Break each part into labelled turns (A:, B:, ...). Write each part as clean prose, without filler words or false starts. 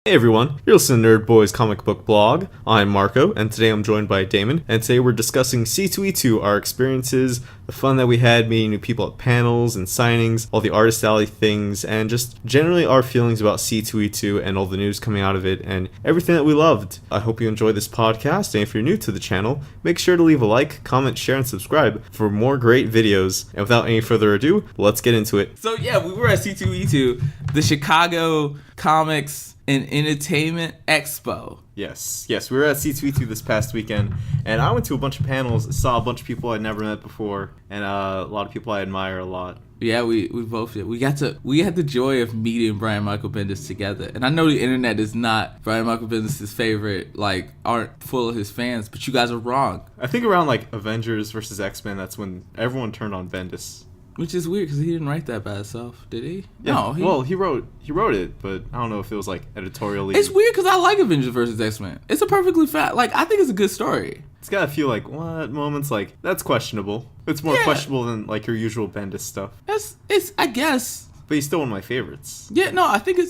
A: Hey everyone, you're listening to Nerd Boys Comic Book Blog. I'm Marco, and today I'm joined by Damon, and today we're discussing C2E2, our experiences, the fun that we had meeting new people at panels and signings, all the Artist Alley things, and just generally our feelings about C2E2 and all the news coming out of it, and everything that we loved. I hope you enjoy this podcast, and if you're new to the channel, make sure to leave a like, comment, share, and subscribe for more great videos. And without any further ado, let's get into it.
B: So yeah, we were at C2E2, the Chicago Comics and Entertainment Expo.
A: Yes, we were at C2E2 this past weekend, and I went to a bunch of panels, saw a bunch of people I'd never met before, and a lot of people I admire a lot.
B: Yeah, we both did. We had the joy of meeting Brian Michael Bendis together. And I know the internet is not Brian Michael Bendis' favorite, aren't full of his fans, but you guys are wrong.
A: I think around Avengers versus X-Men, that's when everyone turned on Bendis.
B: Which is weird because he didn't write that by himself, did he?
A: Yeah, no, he wrote it, but I don't know if it was editorially.
B: It's weird because I like Avengers vs. X-Men. It's a perfectly I think it's a good story.
A: It's gotta feel what moments that's questionable. It's more questionable than your usual Bendis stuff.
B: It's I guess.
A: But he's still one of my favorites.
B: Yeah, no, I think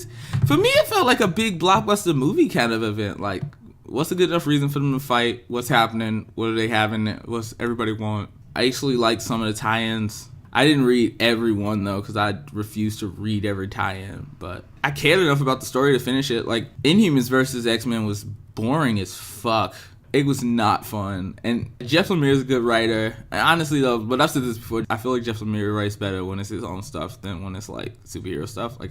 B: for me it felt like a big blockbuster movie kind of event. What's a good enough reason for them to fight? What's happening? What are they having? What's everybody want? I actually liked some of the tie-ins. I didn't read every one, though, because I refused to read every tie-in. But I cared enough about the story to finish it. Inhumans vs. X-Men was boring as fuck. It was not fun. And Jeff Lemire is a good writer. And honestly, though, but I've said this before, I feel like Jeff Lemire writes better when it's his own stuff than when it's, superhero stuff. I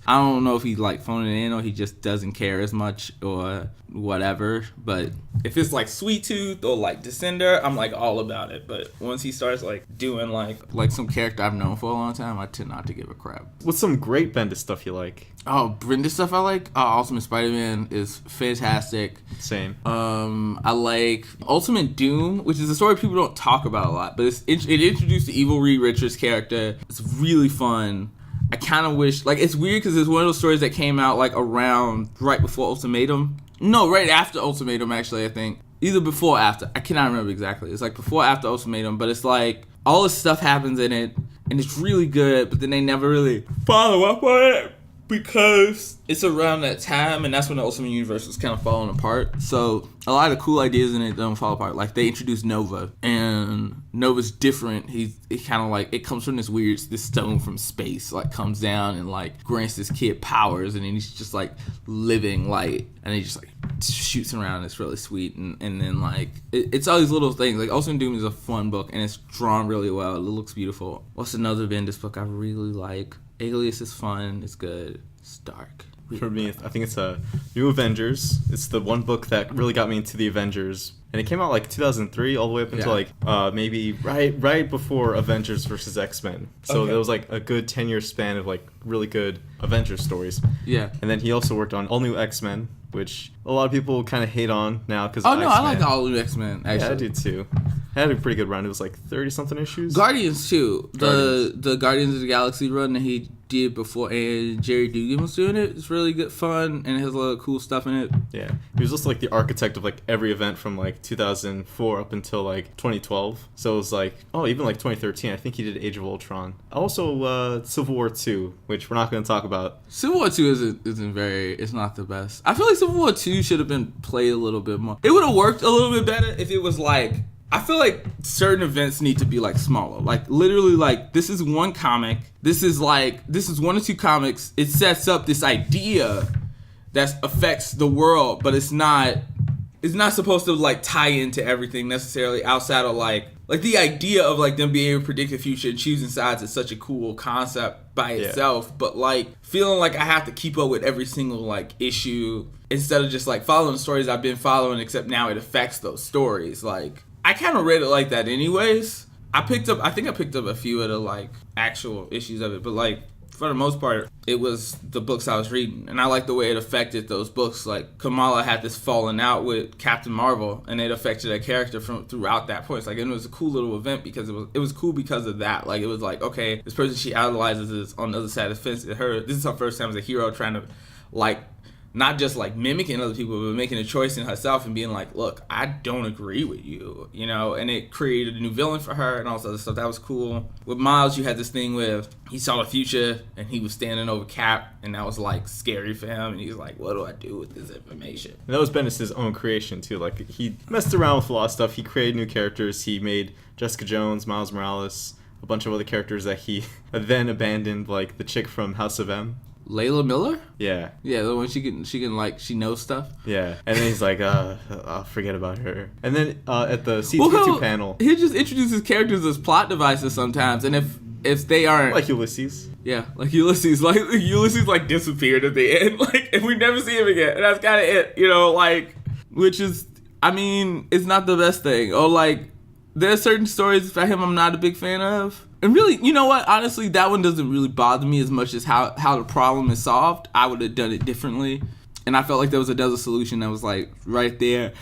B: don't know if he's, phoning it in or he just doesn't care as much or whatever. But if it's, Sweet Tooth or, Descender, I'm, all about it. But once he starts, doing, some character I've known for a long time, I tend not to give a crap.
A: What's some great Bendis stuff you like?
B: Oh, Bendis stuff I like? Ultimate Spider-Man is fantastic.
A: Same.
B: I like Ultimate Doom, which is a story people don't talk about a lot, but it introduced the evil Reed Richards character. It's really fun. I kind of wish, it's weird because it's one of those stories that came out around right before Ultimatum. No, right after Ultimatum, actually, I think. Either before or after. I cannot remember exactly. It's before or after Ultimatum, but it's all this stuff happens in it, and it's really good, but then they never really follow up on it. Because it's around that time, and that's when the Ultimate Universe was kind of falling apart. So a lot of cool ideas in it don't fall apart. They introduced Nova, and Nova's different. It kind of it comes from this stone from space, comes down and grants this kid powers, and then he's just living light, and he just shoots around. It's really sweet, and then it's all these little things. Ultimate Doom is a fun book, and it's drawn really well. It looks beautiful. What's another Bendis book I really like? Alias is fun. It's good. It's dark.
A: For me, I think it's a New Avengers. It's the one book that really got me into the Avengers. And it came out 2003 all the way up until maybe right before Avengers versus X-Men. So there was a good 10-year span of really good Avengers stories.
B: Yeah.
A: And then he also worked on All New X-Men, which a lot of people kind of hate on now because
B: I like the All New X-Men, actually.
A: Yeah, I do too. It had a pretty good run. It was 30-something issues.
B: Guardians too. The Guardians of the Galaxy run that he did before, and Jerry Dugan was doing it. It's really good fun, and it has a lot of cool stuff in it.
A: Yeah. He was also the architect of every event from 2004 up until 2012. So it was even 2013. I think he did Age of Ultron. Also Civil War 2, which we're not going to talk about.
B: Civil War 2 it's not the best. I feel like Civil War 2 should have been played a little bit more. It would have worked a little bit better if it was I feel like certain events need to be smaller. Literally this is one comic. This is one or two comics. It sets up this idea that affects the world, but it's not supposed to tie into everything necessarily outside of the idea of them being able to predict the future and choosing sides is such a cool concept by itself, but feeling I have to keep up with every single issue instead of just following the stories I've been following, except now it affects those stories. I kind of read it like that anyways. I think I picked up a few of the actual issues of it, but for the most part, it was the books I was reading, and I like the way it affected those books. Kamala had this falling out with Captain Marvel, and it affected her character throughout that point. It was a cool little event because it was cool because of that. It was okay, this person she idolizes is on the other side of the fence. This is her first time as a hero trying to not just like mimicking other people, but making a choice in herself and being like, look, I don't agree with you, you know, and it created a new villain for her and all this other stuff. That was cool. With Miles, you had this thing with he saw the future and he was standing over Cap, and that was like scary for him, and he's like, what do I do with this information?
A: And that was Bendis' own creation too. Like, he messed around with a lot of stuff. He created new characters. He made Jessica Jones, Miles Morales, a bunch of other characters that he then abandoned, like the chick from House of M.
B: Layla Miller?
A: Yeah.
B: Yeah, the one she can like, she knows stuff.
A: Yeah. And then he's like, I'll forget about her. And then at the C2E2 panel,
B: he just introduces characters as plot devices sometimes, and if they aren't
A: like Ulysses.
B: Yeah, like Ulysses. Like Ulysses like disappeared at the end. Like, and we never see him again. And that's kinda it. You know, like, which is, I mean, it's not the best thing. Or like, there's certain stories about him I'm not a big fan of. And really, you know what? Honestly, that one doesn't really bother me as much as how the problem is solved. I would have done it differently. And I felt like there was another solution that was like right there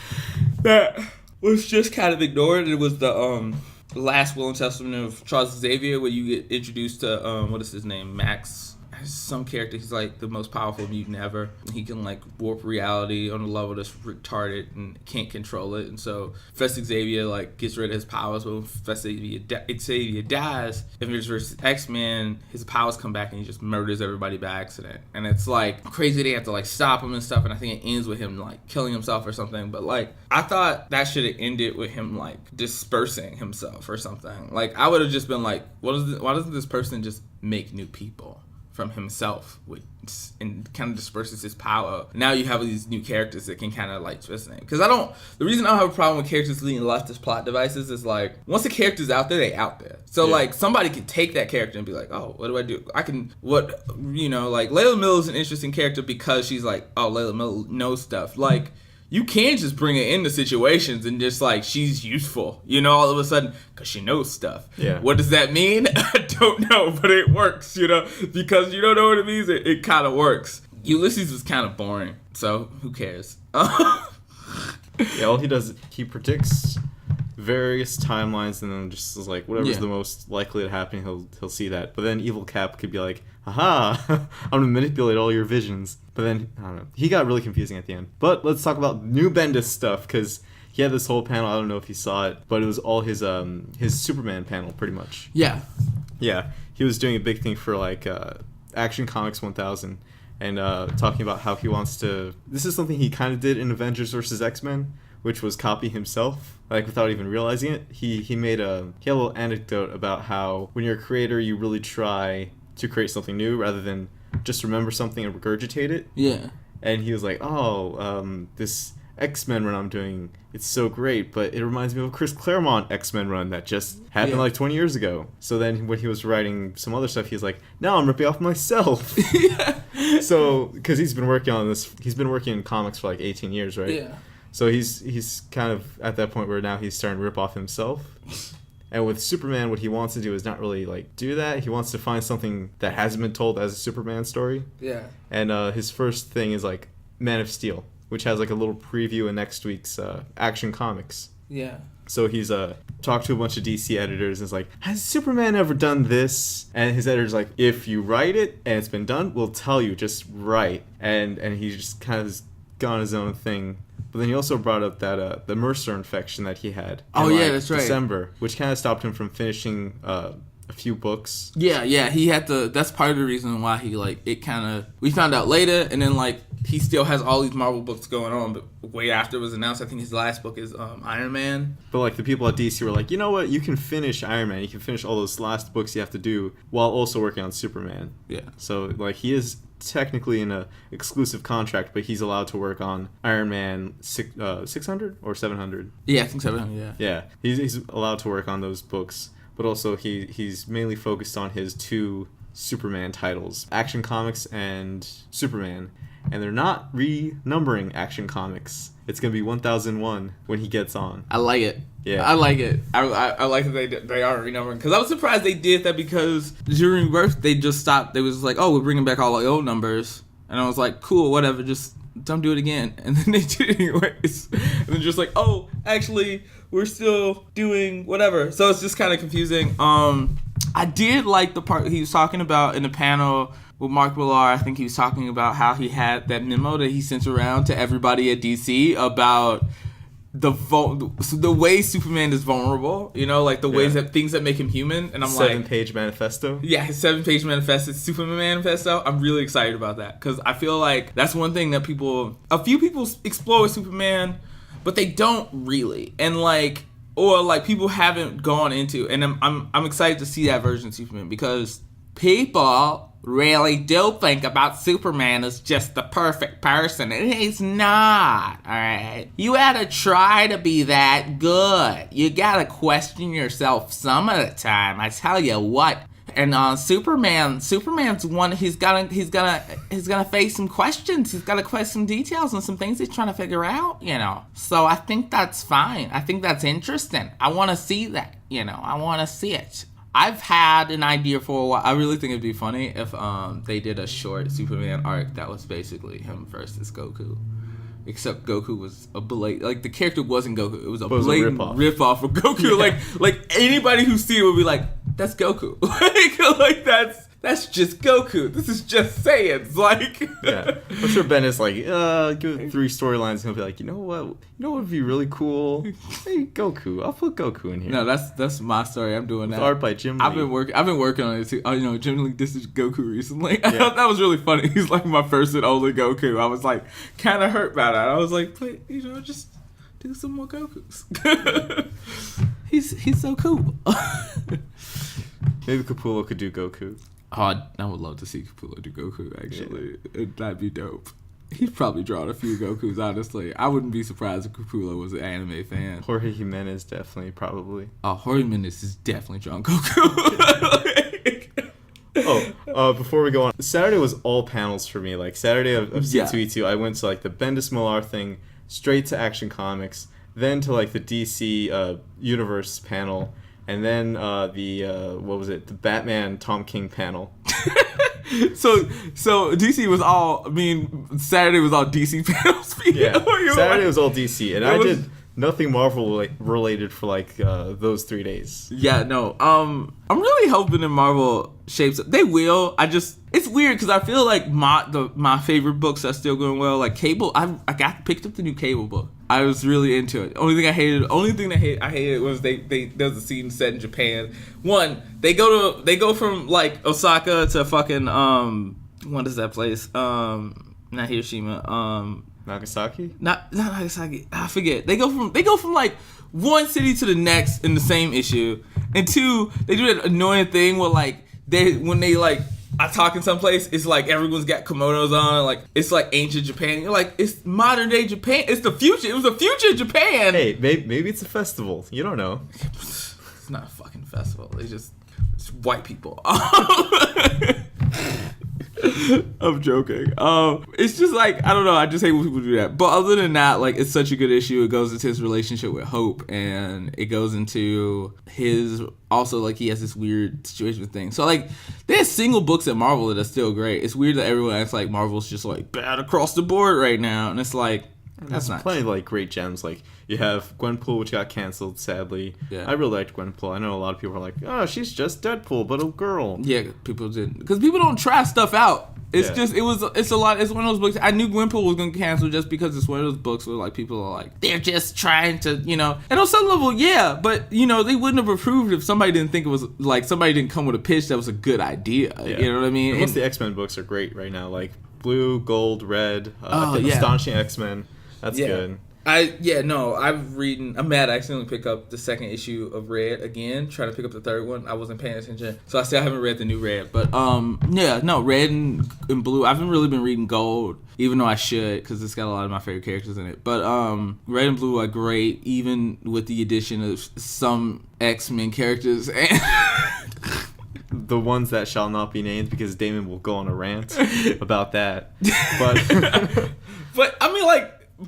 B: that was just kind of ignored. It was the last will and testament of Charles Xavier, where you get introduced to what is his name? Max. Some character, he's like the most powerful mutant ever. He can like warp reality on a level that's retarded and can't control it. And so Professor Xavier like gets rid of his powers, but when Professor Xavier dies, Avengers vs. X-Men, his powers come back and he just murders everybody by accident. And it's like crazy, they have to like stop him and stuff, and I think it ends with him like killing himself or something. But like, I thought that should have ended with him like dispersing himself or something. Like, I would have just been like, why doesn't this person just make new people from himself and kind of disperses his power? Now you have these new characters that can kind of like twist it. Because the reason I don't have a problem with characters being left as plot devices is like, once the character's out there, they out there. So like, somebody can take that character and be like, oh, what do I do? Like Layla Miller is an interesting character because she's like, oh, Layla Miller knows stuff. Like, you can just bring her into situations and just like, she's useful, you know, all of a sudden, because she knows stuff.
A: Yeah.
B: What does that mean? I don't know, but it works, you know, because you don't know what it means. It kind of works. Ulysses was kind of boring, so who cares?
A: Yeah, all he does, he predicts various timelines and then just is like, whatever's the most likely to happen, he'll see that. But then Evil Cap could be like, haha, I'm gonna manipulate all your visions. But then, I don't know, he got really confusing at the end. But let's talk about new Bendis stuff, because he had this whole panel, I don't know if you saw it, but it was all his Superman panel, pretty much.
B: Yeah.
A: Yeah, he was doing a big thing for like Action Comics 1000, and talking about how he wants to, this is something he kind of did in Avengers vs. X-Men, which was copy himself, like without even realizing it. He had a little anecdote about how when you're a creator, you really try to create something new rather than just remember something and regurgitate it.
B: Yeah.
A: And he was like, this X-Men run I'm doing, it's so great, but it reminds me of a Chris Claremont X-Men run that just happened like 20 years ago. So then when he was writing some other stuff, he was like, now I'm ripping off myself.
B: Yeah.
A: So, because he's been working in comics for like 18 years, right?
B: Yeah.
A: So he's kind of at that point where now he's starting to rip off himself. And with Superman, what he wants to do is not really like do that. He wants to find something that hasn't been told as a Superman story.
B: Yeah.
A: And his first thing is like Man of Steel, which has like a little preview in next week's Action Comics.
B: Yeah.
A: So he's talked to a bunch of DC editors and is like, has Superman ever done this? And his editor's like, if you write it and it's been done, we'll tell you, just write. And he just kind of has gone his own thing. But then he also brought up that the Mercer infection that he had in
B: that's right.
A: December, which kind of stopped him from finishing a few books.
B: Yeah, he had to, that's part of the reason why he like, it kind of, we found out later, and then like, he still has all these Marvel books going on, but way after it was announced, I think his last book is Iron Man.
A: But like the people at DC were like, you know what, you can finish Iron Man, you can finish all those last books you have to do while also working on Superman.
B: Yeah.
A: So like he is technically in a exclusive contract, but he's allowed to work on Iron Man 600 or 700.
B: Yeah, I think 700.
A: Yeah, he's allowed to work on those books, but also he's mainly focused on his two Superman titles, Action Comics and Superman. And they're not renumbering Action Comics. It's gonna be 1001 when he gets on.
B: I like it.
A: Yeah,
B: I like it. I like that they are renumbering, because I was surprised they did that, because during Birth they just stopped. They was like, oh, we're bringing back all the old numbers, and I was like, cool, whatever, just don't do it again. And then they did it anyways. And then just like, oh, actually, we're still doing whatever. So it's just kind of confusing. I did like the part he was talking about in the panel with Mark Millar. I think he was talking about how he had that memo that he sent around to everybody at DC about the way Superman is vulnerable, like the ways that things that make him human. And I'm like,
A: 7-page manifesto.
B: Yeah, his 7-page manifesto, Superman manifesto. I'm really excited about that because I feel like that's one thing that a few people explore with Superman, but they don't really, and people haven't gone into. And I'm excited to see that version of Superman because people really do think about Superman as just the perfect person, and he's not, alright? You gotta try to be that good. You gotta question yourself some of the time, I tell you what. And Superman's one, he's gonna face some questions. He's gotta question some details and some things he's trying to figure out, So I think that's fine. I think that's interesting. I wanna see that, I wanna see it. I've had an idea for a while. I really think it'd be funny if they did a short Superman arc that was basically him versus Goku. Except Goku was a blatant, the character wasn't Goku. It was a blatant rip-off of Goku. Yeah. Like anybody who's seen it would be like, that's Goku. That's just Goku. This is just Saiyans.
A: Yeah. I'm sure Ben is like, give it 3 storylines, and he'll be like, you know what would be really cool? Hey, Goku. I'll put Goku in here.
B: No, that's my story. I'm doing that.
A: Art by Jim Lee.
B: I've been working on it too. Jim Lee did Goku recently. I thought that was really funny. He's like my first and only Goku. I was like kind of hurt by that. I was like, just do some more Gokus. He's so cool.
A: Maybe Capullo could do Goku.
B: Oh, I would love to see Capullo do Goku, actually. Yeah. That'd be dope. He'd probably draw a few Gokus, honestly. I wouldn't be surprised if Capullo was an anime fan.
A: Jorge Jimenez, definitely, probably.
B: Oh, Jorge Jimenez is definitely drawing Goku.
A: Before we go on, Saturday was all panels for me. Saturday of C2E2, I went to, the Bendis Millar thing, straight to Action Comics, then to, the DC Universe panel, and then the Batman Tom King panel.
B: So DC was Saturday was all DC panels.
A: Yeah, Saturday was all DC, and I did nothing Marvel related for those 3 days.
B: Yeah, no. I'm really hoping that Marvel shapes up. They will. It's weird because I feel like my favorite books are still going well. Cable. I picked up the new Cable book. I was really into it. Only thing I hated was there's a scene set in Japan. One, they go from Osaka to fucking what is that place? Not Hiroshima.
A: Nagasaki?
B: Not Nagasaki. I forget. They go from one city to the next in the same issue. And 2, they do that annoying thing where when they are talking someplace, it's everyone's got kimonos on, it's ancient Japan. You're it's modern day Japan. It's the future. It was the future of Japan.
A: Hey, maybe it's a festival. You don't know.
B: It's not a fucking festival. It's white people. I'm joking. It's just I don't know. I just hate when people do that. But other than that, it's such a good issue. It goes into his relationship with Hope, and it goes into his also he has this weird situation with things. So there's single books at Marvel that are still great. It's weird that everyone acts like Marvel's just bad across the board right now, and it's that's not
A: plenty of great gems. You have Gwenpool, which got canceled, sadly. Yeah. I really liked Gwenpool. I know a lot of people are like, oh, she's just Deadpool, but a girl.
B: Yeah, people didn't. Because people don't try stuff out. It's just, it's a lot. It's one of those books. I knew Gwenpool was going to cancel just because it's one of those books where people are they're just trying to, And on some level, yeah, but, they wouldn't have approved if somebody didn't think it was, somebody didn't come with a pitch that was a good idea. Yeah. You know what I mean?
A: And most of the X-Men books are great right now. Blue, Gold, Red, Astonishing X-Men. That's good. I'm mad I accidentally picked up the second issue of Red again, trying to pick up the third one. I wasn't paying attention, so I still haven't read the new Red. But Red and Blue. I haven't really been reading Gold, even though I should, because it's got a lot of my favorite characters in it. But Red and Blue are great, even with the addition of some X-Men characters. The ones that shall not be named, because Damon will go on a rant about that. But
B: I mean,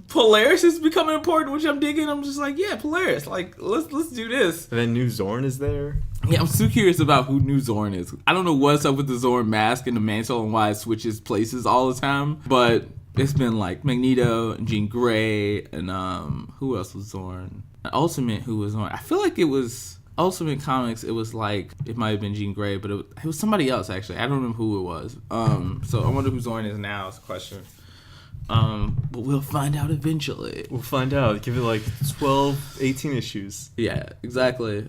B: Polaris is becoming important, which I'm digging. I'm just Polaris. Let's do this.
A: And then New Zorn is there.
B: Yeah, I'm so curious about who New Zorn is. I don't know what's up with the Zorn mask and the mantle and why it switches places all the time. But it's been Magneto and Jean Grey and who else was Zorn? Ultimate, who was Zorn? I feel like it was Ultimate Comics, it was like, it might have been Jean Grey, but it was somebody else, actually. I don't remember who it was. So I wonder who Zoran is now is the question. But we'll find out eventually.
A: We'll find out. Give it like 12, 18 issues.
B: Yeah, exactly.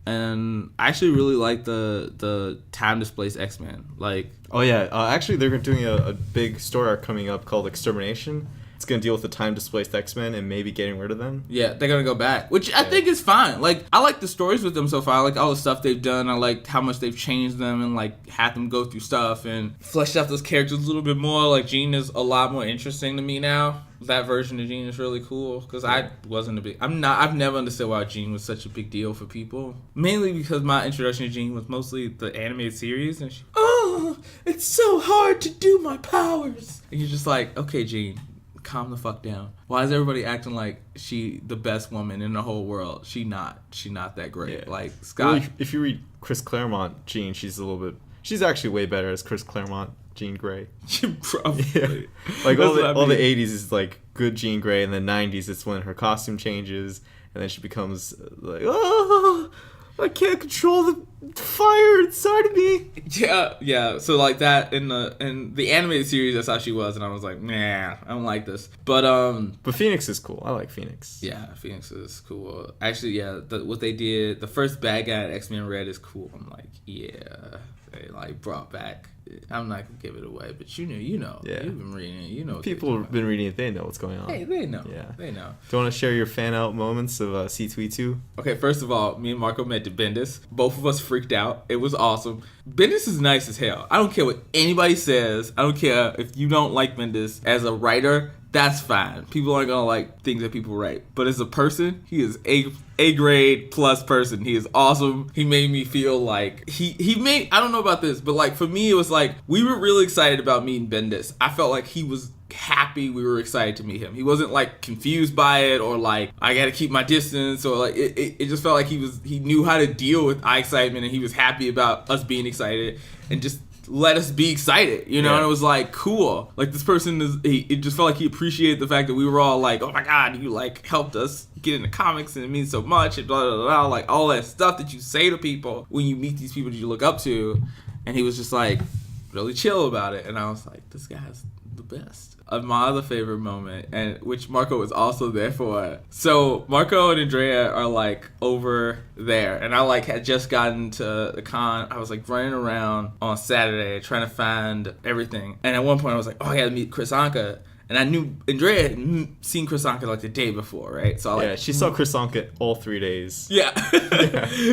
B: And I actually really like the time displaced X-Men. Like,
A: oh yeah, actually they're doing a big story arc coming up called Extermination. It's gonna deal with the time displaced X-Men and maybe getting rid of them.
B: Yeah, they're gonna go back, which I think is fine. Like, I like the stories with them so far. I like all the stuff they've done. I like how much they've changed them and like had them go through stuff and fleshed out those characters a little bit more. Like, Jean is a lot more interesting to me now. That version of Jean is really cool because I wasn't a big. I've never understood why Jean was such a big deal for people. Mainly because my introduction to Jean was mostly the animated series, and it's so hard to do my powers. And you're just like, okay, Jean, calm the fuck down. Why is everybody acting like she the best woman in the whole world? She not that great. Yeah. Like, Scott.
A: Well, if you read Chris Claremont Jean, she's actually way better as Chris Claremont Jean Grey.
B: Probably.
A: Yeah. Like all the 80s is like good Jean Grey, and the 90s it's when her costume changes and then she becomes like, oh, I can't control the fire inside of me.
B: Yeah. So like that in the animated series, that's how she was, and I was like, nah, I don't like this. But
A: Phoenix is cool. I like Phoenix.
B: Yeah, Phoenix is cool. Actually, yeah, what they did, the first bad guy at X-Men Red is cool. I'm like, yeah, they like brought back. I'm not gonna give it away, but you know. Yeah. You've been reading it. You know.
A: People have been reading it. They know what's going on.
B: Hey, they know.
A: Yeah.
B: They know.
A: Do you want to share your fan out moments of C2E2?
B: Okay, first of all, me and Marco met Bendis. Both of us freaked out. It was awesome. Bendis is nice as hell. I don't care what anybody says. I don't care if you don't like Bendis as a writer. That's fine. People aren't gonna like things that people write. But as a person, he is A grade plus person. He is awesome. He made me feel like he made, I don't know about this, but like for me it was like we were really excited about meeting Bendis. I felt like he was happy we were excited to meet him. He wasn't like confused by it or like I gotta keep my distance or like it just felt like he knew how to deal with our excitement and he was happy about us being excited and just let us be excited, you know. Yeah. And it was like cool. Like this person it just felt like he appreciated the fact that we were all like, oh my god, you like helped us get into comics and it means so much and blah blah blah, like all that stuff that you say to people when you meet these people that you look up to. And he was just like really chill about it, and I was like, this guy's the best. My other favorite moment, and which Marco was also there for. So Marco and Andrea are like over there, and I like had just gotten to the con. I was like running around on Saturday trying to find everything, and at one point I was like, oh, I gotta meet Chris Anka. And I knew Andrea had seen Chris Anka like the day before, right? So
A: yeah, she saw Chris Anka all 3 days.
B: Yeah.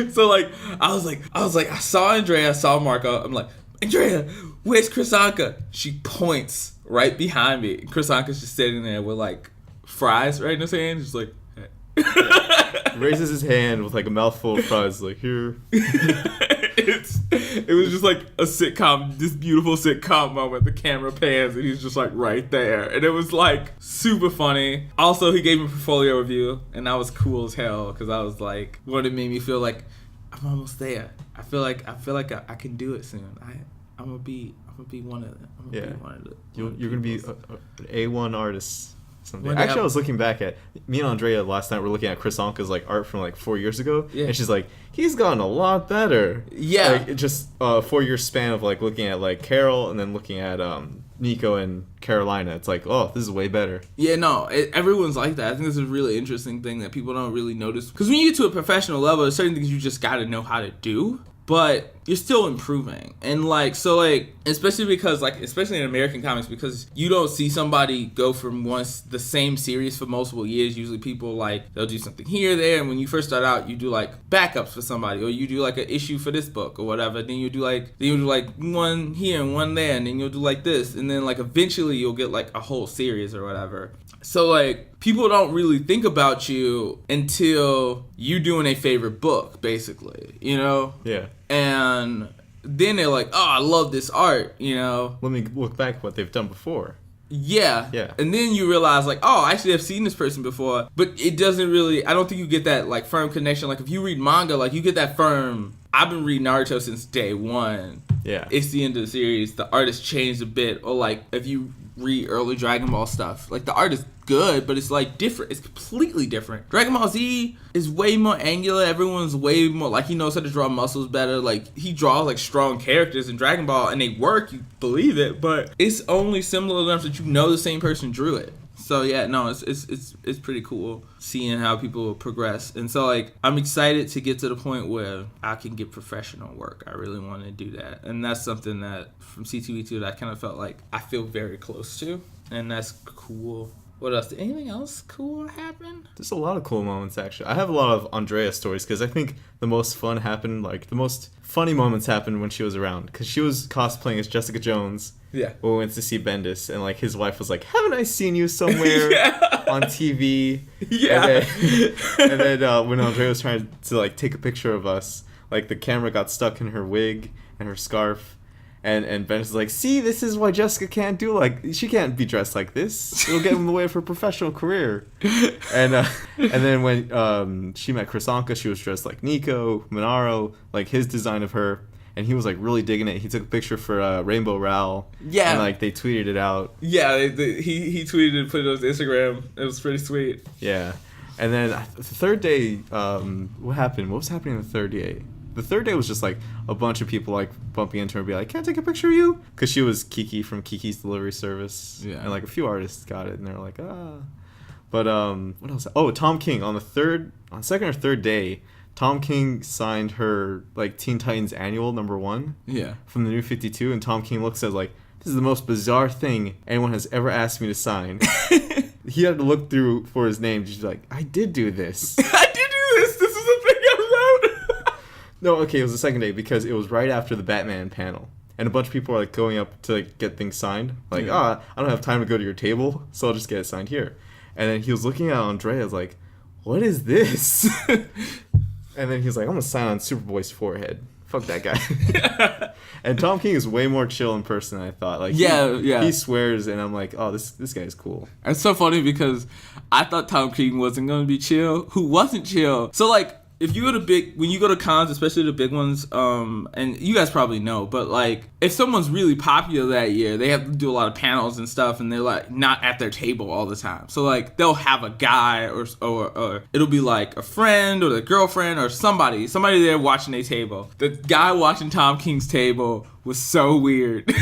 B: So like I was like I saw Andrea, I saw Marco. I'm like, Andrea, where's Chris Anka? She points right behind me. Chris Anka's just sitting there with like fries right in his hand, just like hey.
A: Yeah. Raises his hand with like a mouthful of fries, like here.
B: It was just like a sitcom, this beautiful sitcom moment. The camera pans and he's just like right there, and it was like super funny. Also, he gave me a portfolio review, and that was cool as hell because I was like, what it made me feel like I'm almost there. I feel like I can do it soon. I'm gonna be one of them. I'm gonna be one of the.
A: You're gonna be an A1 artist someday. Actually, I was looking back at me and Andrea last night. We're looking at Chris Anka's like art from like 4 years ago, and she's like, he's gotten a lot better. Yeah, like just 4 year span of like looking at like Carol and then looking at Nico and Carolina. It's like, oh, this is way better.
B: Yeah, no, everyone's like that. I think this is a really interesting thing that people don't really notice because when you get to a professional level, there's certain things you just got to know how to do. But you're still improving. And like, so like, especially in American comics, because you don't see somebody go from the same series for multiple years. Usually people like, they'll do something here or there. And when you first start out, you do like backups for somebody, or you do like an issue for this book or whatever. Then you do like one here and one there. And then you'll do like this. And then like eventually you'll get like a whole series or whatever. So like, people don't really think about you until you doing a favorite book, basically, you know?
A: Yeah.
B: And then they're like, oh, I love this art, you know?
A: Let me look back at what they've done before.
B: Yeah.
A: Yeah.
B: And then you realize like, oh, actually I've seen this person before. But it doesn't really, I don't think you get that like firm connection. Like if you read manga, like you get that firm, I've been reading Naruto since day one.
A: Yeah.
B: It's the end of the series. The art has changed a bit. Or like if you read early Dragon Ball stuff. Like, the art is good, but it's like different. It's completely different. Dragon Ball Z is way more angular. Everyone's way more like, he knows how to draw muscles better. Like, he draws like strong characters in Dragon Ball, and they work. You believe it, but it's only similar enough that you know the same person drew it. So yeah, no, it's pretty cool seeing how people progress. And so like, I'm excited to get to the point where I can get professional work. I really want to do that. And that's something that from C2E2 that I kind of felt like I feel very close to. And that's cool. What else? Did anything else cool happen?
A: There's a lot of cool moments, actually. I have a lot of Andrea stories because I think the most fun happened, like the most funny moments happened when she was around, because she was cosplaying as Jessica Jones.
B: Yeah.
A: When we went to see Bendis, and like his wife was like, "Haven't I seen you somewhere on TV?"
B: Yeah.
A: And then when Andrea was trying to like take a picture of us, like the camera got stuck in her wig and her scarf. And Bendis is like, "See, this is why Jessica can't do, like, she can't be dressed like this. It'll get in the way of her professional career." And then when she met Chris Anka, she was dressed like Nico, Monaro, like his design of her. And he was like really digging it. He took a picture for Rainbow Rowell. Yeah. And like they tweeted it out.
B: Yeah, he tweeted and put it on his Instagram. It was pretty sweet.
A: Yeah. And then the third day, what happened? What was happening the third day? The third day was just like a bunch of people like bumping into her and be like, "Can I take a picture of you?" Because she was Kiki from Kiki's Delivery Service. Yeah. And like a few artists got it, and they're like, "Ah." But what else? Oh, Tom King on second or third day, Tom King signed her like Teen Titans Annual #1. Yeah. From the New 52, and Tom King looks at it like, "This is the most bizarre thing anyone has ever asked me to sign." He had to look through for his name. She's like, "I did do this."
B: I did do this. This is the thing I wrote.
A: No, okay, it was the second day because it was right after the Batman panel. And a bunch of people were like going up to like get things signed. Like, I don't have time to go to your table, so I'll just get it signed here. And then he was looking at Andrea's like, "What is this?" And then he was like, "I'm going to sign on Superboy's forehead. Fuck that guy." And Tom King is way more chill in person than I thought. Like, he swears, and I'm like, "Oh, this guy's cool."
B: It's so funny because I thought Tom King wasn't going to be chill. Who wasn't chill? So like, if you go to when you go to cons, especially the big ones, and you guys probably know, but like, if someone's really popular that year, they have to do a lot of panels and stuff, and they're like not at their table all the time. So like, they'll have a guy or it'll be like a friend or their girlfriend or somebody there watching their table. The guy watching Tom King's table was so weird.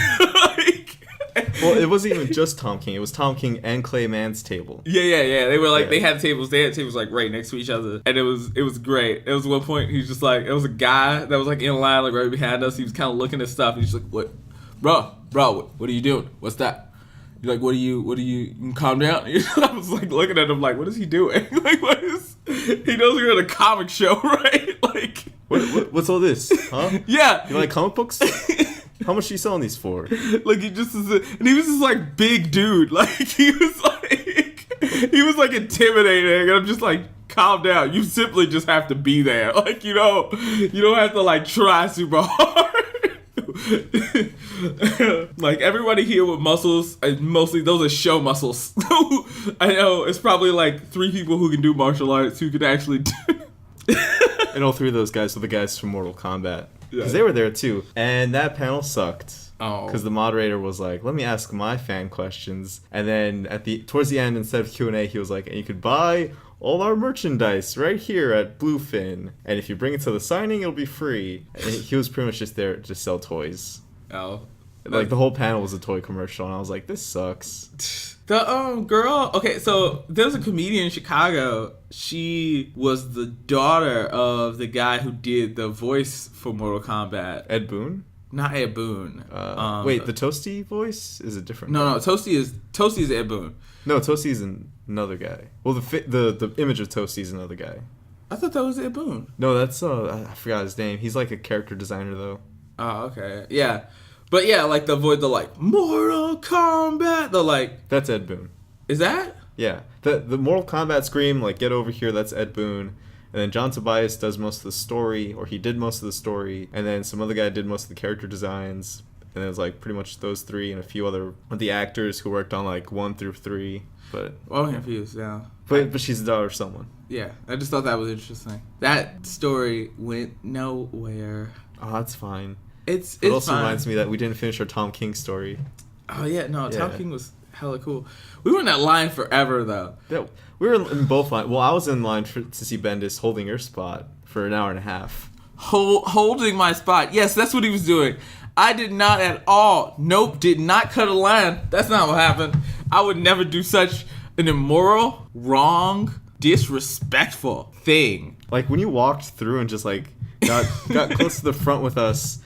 A: Well, it wasn't even just Tom King. It was Tom King and Clay Mann's table.
B: Yeah. They were like, they had tables like right next to each other. And it was great. It was one point, he's just like, it was a guy that was like in line, like right behind us. He was kind of looking at stuff. He's like, "What? Bro, what are you doing? What's that?" You're like, what are you can calm down? I was like looking at him like, what is he doing? Like, he knows we're at a comic show, right? Like,
A: what's all this? Huh?
B: Yeah.
A: You like comic books? How much are you selling these for?
B: Like, he just is and he was just like big dude. Like, he was like intimidating. And I'm just like, calm down. You simply just have to be there. Like, you don't have to like try super hard. Like, everybody here with muscles, and mostly those are show muscles. I know it's probably like 3 people who can do martial arts who could actually do.
A: And all 3 of those guys were the guys from Mortal Kombat. Because they were there too. And that panel sucked. Oh. Because the moderator was like, "Let me ask my fan questions." And then towards the end, instead of Q&A, he was like, "And you could buy all our merchandise right here at Bluefin. And if you bring it to the signing, it'll be free." And he was pretty much just there to sell toys. Oh. Like, the whole panel was a toy commercial. And I was like, this sucks.
B: The girl, okay, so there's a comedian in Chicago. She was the daughter of the guy who did the voice for Mortal Kombat.
A: Ed Boon?
B: Not Ed Boon.
A: Wait, the Toasty voice is a different
B: guy. No, Toasty is Ed Boon.
A: No, Toasty is another guy. Well, the image of Toasty is another guy.
B: I thought that was Ed Boon.
A: No, that's I forgot his name. He's like a character designer though.
B: Oh, okay. Yeah. But yeah, like the voice, the like Mortal Kombat, the like.
A: That's Ed Boon.
B: Is that?
A: Yeah, the Mortal Kombat scream, like, "Get over here," that's Ed Boon. And then John Tobias does most of the story, or he did most of the story, and then some other guy did most of the character designs. And it was like pretty much those 3 and a few other of the actors who worked on like 1 through 3. But
B: I'm confused. Yeah.
A: But she's the daughter of someone.
B: Yeah, I just thought that was interesting. That story went nowhere.
A: Oh, that's fine.
B: It
A: also reminds me that we didn't finish our Tom King story.
B: Oh yeah, no, Tom King was. hella cool. We were in that line forever though.
A: Yeah, we were in both lines. Well, I was in line to see Bendis holding your spot for an hour and a half.
B: Holding my spot. Yes, that's what he was doing. I did not at all. Nope, did not cut a line. That's not what happened. I would never do such an immoral, wrong, disrespectful thing.
A: Like when you walked through and just like got close to the front with us,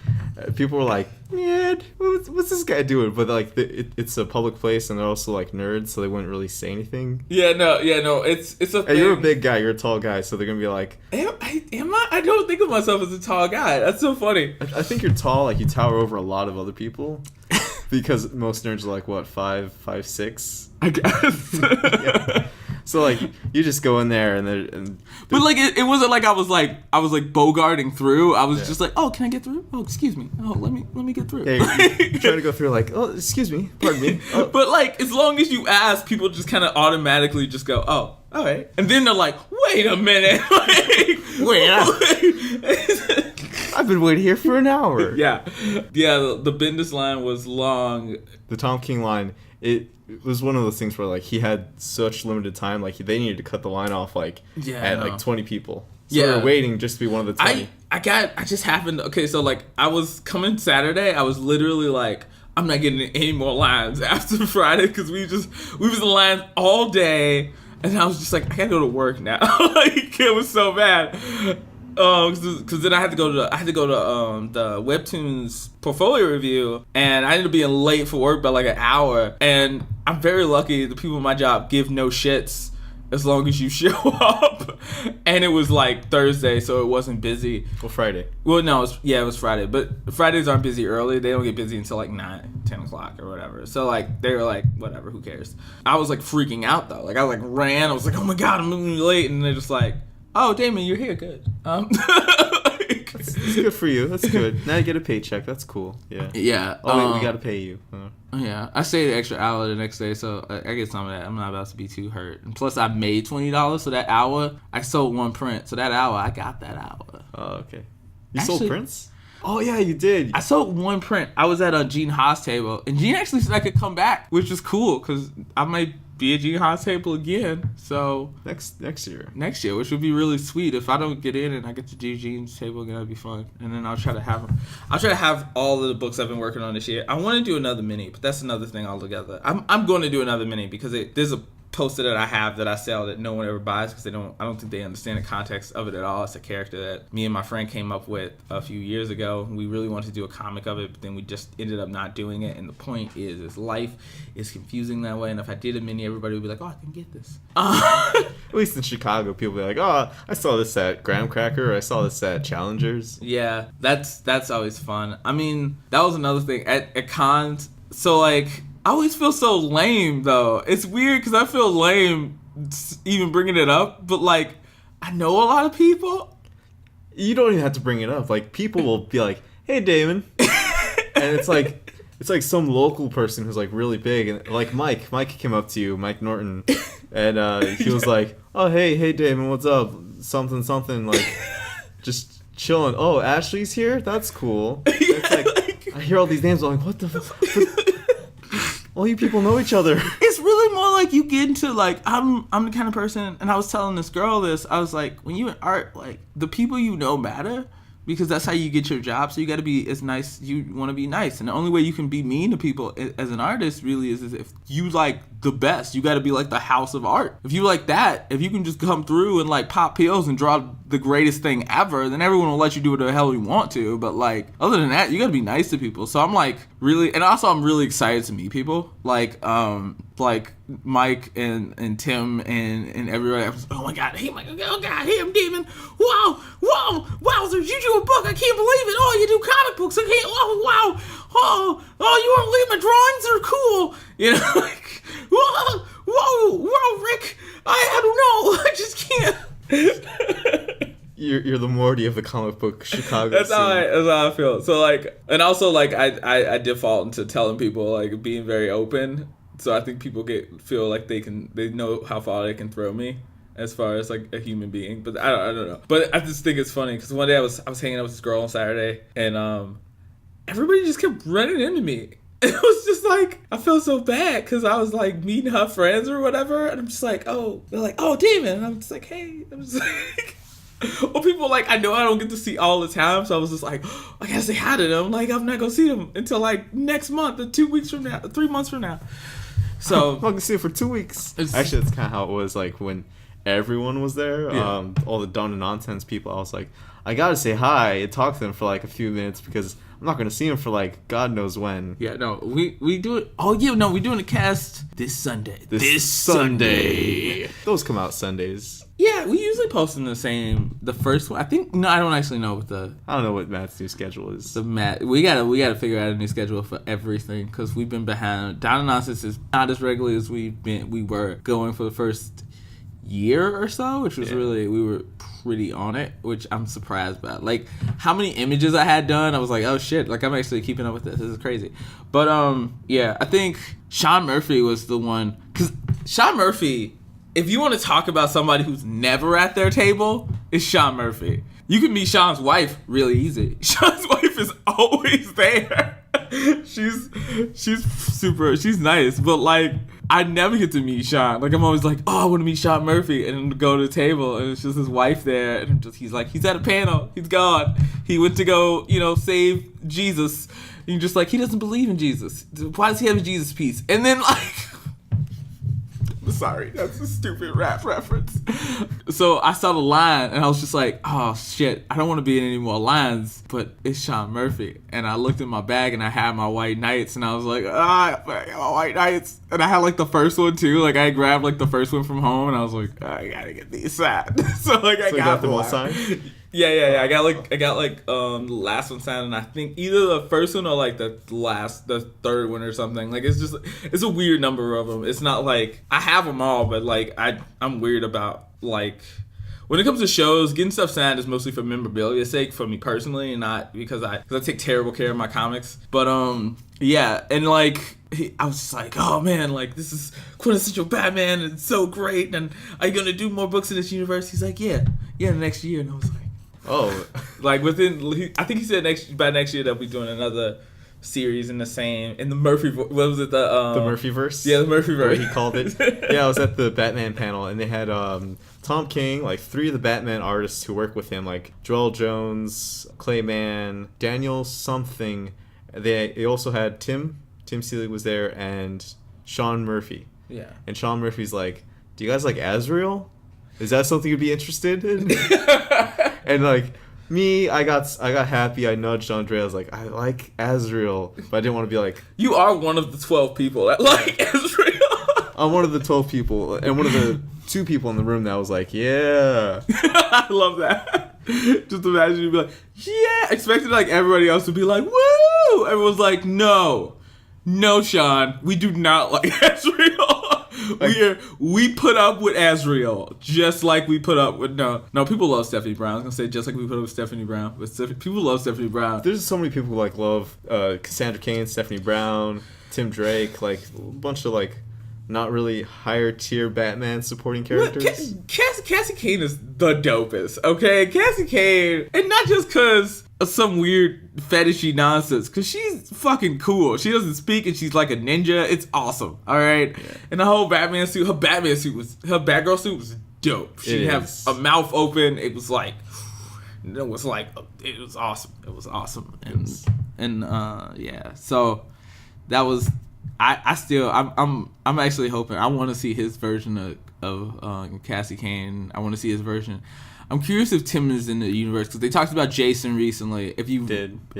A: people were like, "Man, what's this guy doing?" But like it's a public place and they're also like nerds, so they wouldn't really say anything.
B: Yeah, no. It's a thing.
A: And you're a big guy. You're a tall guy, so they're gonna be like,
B: Am I? I don't think of myself as a tall guy. That's so funny.
A: I think you're tall. Like you tower over a lot of other people. Because most nerds are like what 5'6".
B: I guess.
A: Yeah. So like you just go in there and
B: but like it wasn't like I was like bogarting through. I was just like, oh, can I get through? Oh, excuse me. Oh, let me get through.
A: Yeah, you're trying to go through like, oh, excuse me, pardon me. Oh.
B: But like as long as you ask, people just kind of automatically just go, oh, all right, and then they're like, wait a minute, wait.
A: I've been waiting here for an hour.
B: Yeah. The Bendis line was long.
A: The Tom King line, it was one of those things where like he had such limited time, like they needed to cut the line off like like 20 people. So they were waiting just to be one of the 20.
B: I just happened. Okay, so like I was coming Saturday. I was literally like, I'm not getting any more lines after Friday because we was in lines all day, and I was just like, I gotta go to work now. Like it was so bad. Because then I had to go to the Webtoons portfolio review, and I ended up being late for work by like an hour. And I'm very lucky. The people in my job give no shits as long as you show up. And it was like Thursday, so it wasn't busy.
A: Well, Friday.
B: Well, no, it was Friday. But Fridays aren't busy early. They don't get busy until like 9, 10 o'clock or whatever. So like they were like, whatever, who cares? I was like freaking out though. Like I like ran. I was like, oh my god, I'm moving late, and they're just like, oh, Damon, you're here. Good.
A: That's good for you. That's good. Now you get a paycheck. That's cool. Yeah.
B: Yeah.
A: Oh, wait, we got to pay you.
B: Yeah. I stayed an extra hour the next day, so I get some of that. I'm not about to be too hurt. And plus, I made $20, so that hour, I sold one print. So that hour, I got that hour.
A: Oh, okay. You sold prints? Oh, yeah, you did.
B: I sold one print. I was at a Gene Haas table, and Gene actually said I could come back, which is cool, because I might be at Gene Haas table again. So
A: next year,
B: which would be really sweet. If I don't get in and I get to do Gene's table again, that'd be fun. And then I'll try to have all of the books I've been working on this year. I want to do another mini, but that's another thing altogether. I'm going to do another mini because there's a poster that I have that I sell that no one ever buys because I don't think they understand the context of it at all. It's a character that me and my friend came up with a few years ago. We really wanted to do a comic of it, but then we just ended up not doing it. And the point is life is confusing that way. And if I did a mini, everybody would be like, oh, I can get this.
A: At least in Chicago, people be like, oh, I saw this at Graham Cracker, or I saw this at Challengers.
B: Yeah, that's always fun. I mean, that was another thing at cons. So like, I always feel so lame, though. It's weird because I feel lame even bringing it up, but, like, I know a lot of people.
A: You don't even have to bring it up. Like, people will be like, hey, Damon. And it's like some local person who's, like, really big. And, like, Mike came up to you, Mike Norton, and he was like, oh, hey, Damon, what's up? Something, like, just chilling. Oh, Ashley's here? That's cool. Yeah, it's like, I hear all these names, I'm like, what the fuck? All you people know each other.
B: It's really more like you get into like I'm the kind of person, and I was telling this girl this. I was like, when you in art, like the people you know matter because that's how you get your job. So you got to be as nice. You want to be nice, and the only way you can be mean to people as an artist really is if you like the best. You got to be like the house of art. If you like that, if you can just come through and like pop pills and draw the greatest thing ever, then everyone will let you do whatever the hell you want to. But like other than that, you got to be nice to people. So I'm like really, and also I'm really excited to meet people like Mike and Tim and everybody. I was, oh my god, hey Mike, oh god, hey I'm Damon. Wowzers, you do a book, I can't believe it. Oh, you do comic books, I can't. Oh wow, oh you want to leave my drawings are cool. You know, like whoa, Rick, I don't know, I just can't.
A: You're the Morty of the comic book Chicago.
B: That's how I feel. So like, and also like I default into telling people like being very open. So I think people feel like they know how far they can throw me as far as like a human being. But I don't know. But I just think it's funny because one day I was hanging out with this girl on Saturday, and everybody just kept running into me. it was just like, I felt so bad because I was like meeting her friends or whatever, and I'm just like, oh, they're like, oh, Damon, and I'm just like, hey, I'm just like, well, people like I know I don't get to see all the time, so I was just like, oh, I gotta say hi to them. Like I'm not gonna see them until like next month or 2 weeks from now, 3 months from now. So
A: I'm not gonna see it for 2 weeks. Actually, that's kind of how it was like when everyone was there.
B: Yeah.
A: All the Dawn and Nonsense people. I was like, I gotta say hi and talk to them for like a few minutes because I'm not gonna see them for like God knows when.
B: Yeah, no, we do it. Oh yeah, no, we doing a cast this Sunday.
A: This Sunday. Those come out Sundays.
B: Yeah, we usually post them the first one. I think no, I don't actually know what
A: I don't know what Matt's new schedule is.
B: We gotta figure out a new schedule for everything because we've been behind. Down and Nonsense is not as regularly as we were going for the first year or so, which was really, we were pretty on it, which I'm surprised about. Like how many images I had done, I was like, oh shit, like I'm actually keeping up with this. This is crazy. But yeah, I think Sean Murphy was the one, because Sean Murphy, if you want to talk about somebody who's never at their table, it's Sean Murphy. You can meet Sean's wife really easy. Sean's wife is always there. She's nice, but like I never get to meet Sean. Like I'm always like, oh, I want to meet Sean Murphy, and go to the table, and it's just his wife there, and he's like, he's at a panel, he's gone, he went to go, save Jesus, and you're just like, he doesn't believe in Jesus. Why does he have a Jesus piece? And then like. Sorry, that's a stupid rap reference. So I saw the line and I was just like, oh shit, I don't want to be in any more lines, but it's Sean Murphy. And I looked in my bag and I had my white Knights, and I was like, I got my white Knights. And I had like the first one too. Like I grabbed like the first one from home, and I was like, I gotta get these signed. So like I got them all signed. Yeah. I got like the last one signed, and I think either the first one or like the third one or something. Like it's a weird number of them. It's not like I have them all, but like I'm weird about like when it comes to shows, getting stuff signed is mostly for memorabilia's sake for me personally, and not because I take terrible care of my comics. But yeah, and like I was just like, oh man, like this is quintessential Batman, and it's so great, and are you gonna do more books in this universe? He's like, yeah, the next year, and I was like. Oh, like I think he said by next year they'll be doing another series in the Murphy. What was it? The
A: Murphyverse.
B: Yeah, the Murphyverse.
A: He called it. Yeah, I was at the Batman panel, and they had Tom King, like 3 of the Batman artists who work with him, like Joel Jones, Clayman, Daniel something. They also had Tim Seeley was there, and Sean Murphy.
B: Yeah.
A: And Sean Murphy's like, do you guys like Azrael? Is that something you'd be interested in? And like me, I got happy. I nudged Andre. I was like, I like Azrael, but I didn't want to be like.
B: You are one of the 12 people that like Azrael.
A: I'm one of the 12 people, and one of the 2 people in the room that was like, yeah.
B: I love that. Just imagine you be like, yeah. Expecting like everybody else to be like, woo. Everyone's like, no, Sean, we do not like Azrael. Like, we put up with Azrael just like we put up with no people love Stephanie Brown. I was gonna say just like we put up with Stephanie Brown, but people love Stephanie Brown.
A: There's so many people who like love Cassandra Cain, Stephanie Brown, Tim Drake, like a bunch of like not really higher tier Batman supporting characters.
B: Cassie Cain is the dopest. Okay, Cassie Cain, and not just because of some weird fetishy nonsense, because she's fucking cool. She doesn't speak, and she's like a ninja. It's awesome. All right, yeah. And the whole Batgirl suit was dope. She had a mouth open. It was awesome. It was awesome. And yeah. So that was. I'm actually hoping. I want to see his version of Cassie Cain. I want to see his version. I'm curious if Tim is in the universe, because they talked about Jason recently. If you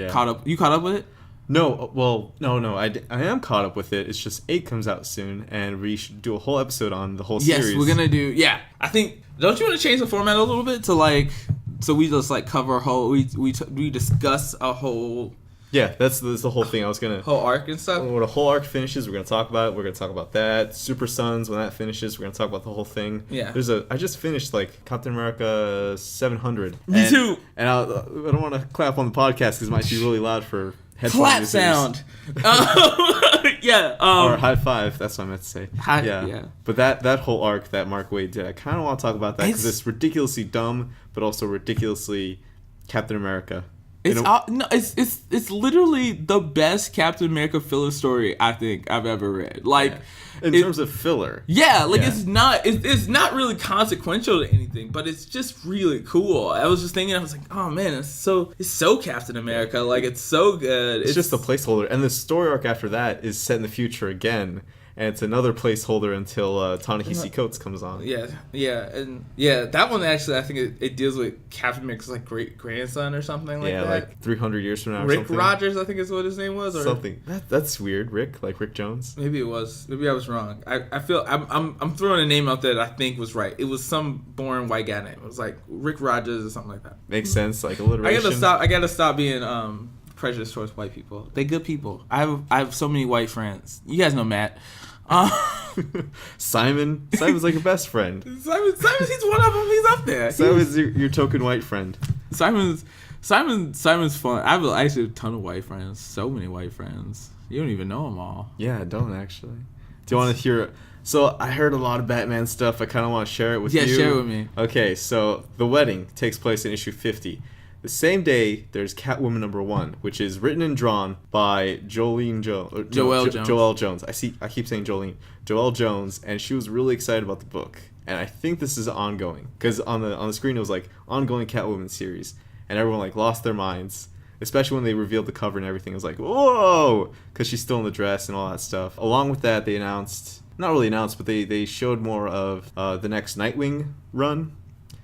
B: caught up with it?
A: No, well, no. I am caught up with it. It's just 8 comes out soon, and we should do a whole episode on the whole series.
B: Yes, we're gonna do. Yeah, I think. Don't you want to change the format a little bit to like, so we just like cover a whole. We discuss a whole.
A: Yeah, that's the whole thing. I was gonna
B: whole arc and stuff.
A: When the whole arc finishes, we're gonna talk about it. We're gonna talk about that. Super Sons, when that finishes, we're gonna talk about the whole thing.
B: Yeah.
A: I just finished like Captain America 700.
B: Me too.
A: And I don't want to clap on the podcast because it might be really loud for headphone
B: clap
A: users.
B: Sound. Yeah.
A: Or high five. That's what I meant to say.
B: Yeah.
A: But that whole arc that Mark Waid did, I kind of want to talk about that because it's ridiculously dumb, but also ridiculously Captain America.
B: It's literally the best Captain America filler story I think I've ever read. Like,
A: in terms of filler.
B: Yeah, like it's not really consequential to anything, but it's just really cool. I was just thinking, I was like, oh man, it's so Captain America. Like, it's so good.
A: It's just a placeholder, and the story arc after that is set in the future again. And it's another placeholder until Ta-Nehisi Coates comes on.
B: Yeah, and that one actually, I think it deals with Captain America's like great grandson or something like that. Yeah,
A: like 300 years from now.
B: Rick
A: or something.
B: Rogers, I think is what his name was, or
A: something. That's weird. Rick Jones.
B: Maybe it was. Maybe I was wrong. I feel I'm throwing a name out there that I think was right. It was some boring white guy name. It was like Rick Rogers or something like that.
A: Makes sense. Like alliteration.
B: I gotta stop being prejudiced towards white people. They good people. I have so many white friends. You guys know Matt.
A: Simon's like your best friend.
B: Simon's he's one of them. He's up there.
A: Simon's your token white friend.
B: Simon's fun. I have actually a ton of white friends. So many white friends. You don't even know them all.
A: Yeah, I don't actually. Do you want to hear? So I heard a lot of Batman stuff. I kind of want to share it with you.
B: Yeah, share it with me.
A: Okay, so the wedding takes place in issue 50. The same day, there's Catwoman #1, which is written and drawn by Joelle Jones. I keep saying Jolene. Joelle Jones, and she was really excited about the book. And I think this is ongoing, because on the screen it was like ongoing Catwoman series, and everyone like lost their minds, especially when they revealed the cover and everything. It was like, whoa, because she's still in the dress and all that stuff. Along with that, they announced, not really announced, but they showed more of the next Nightwing run,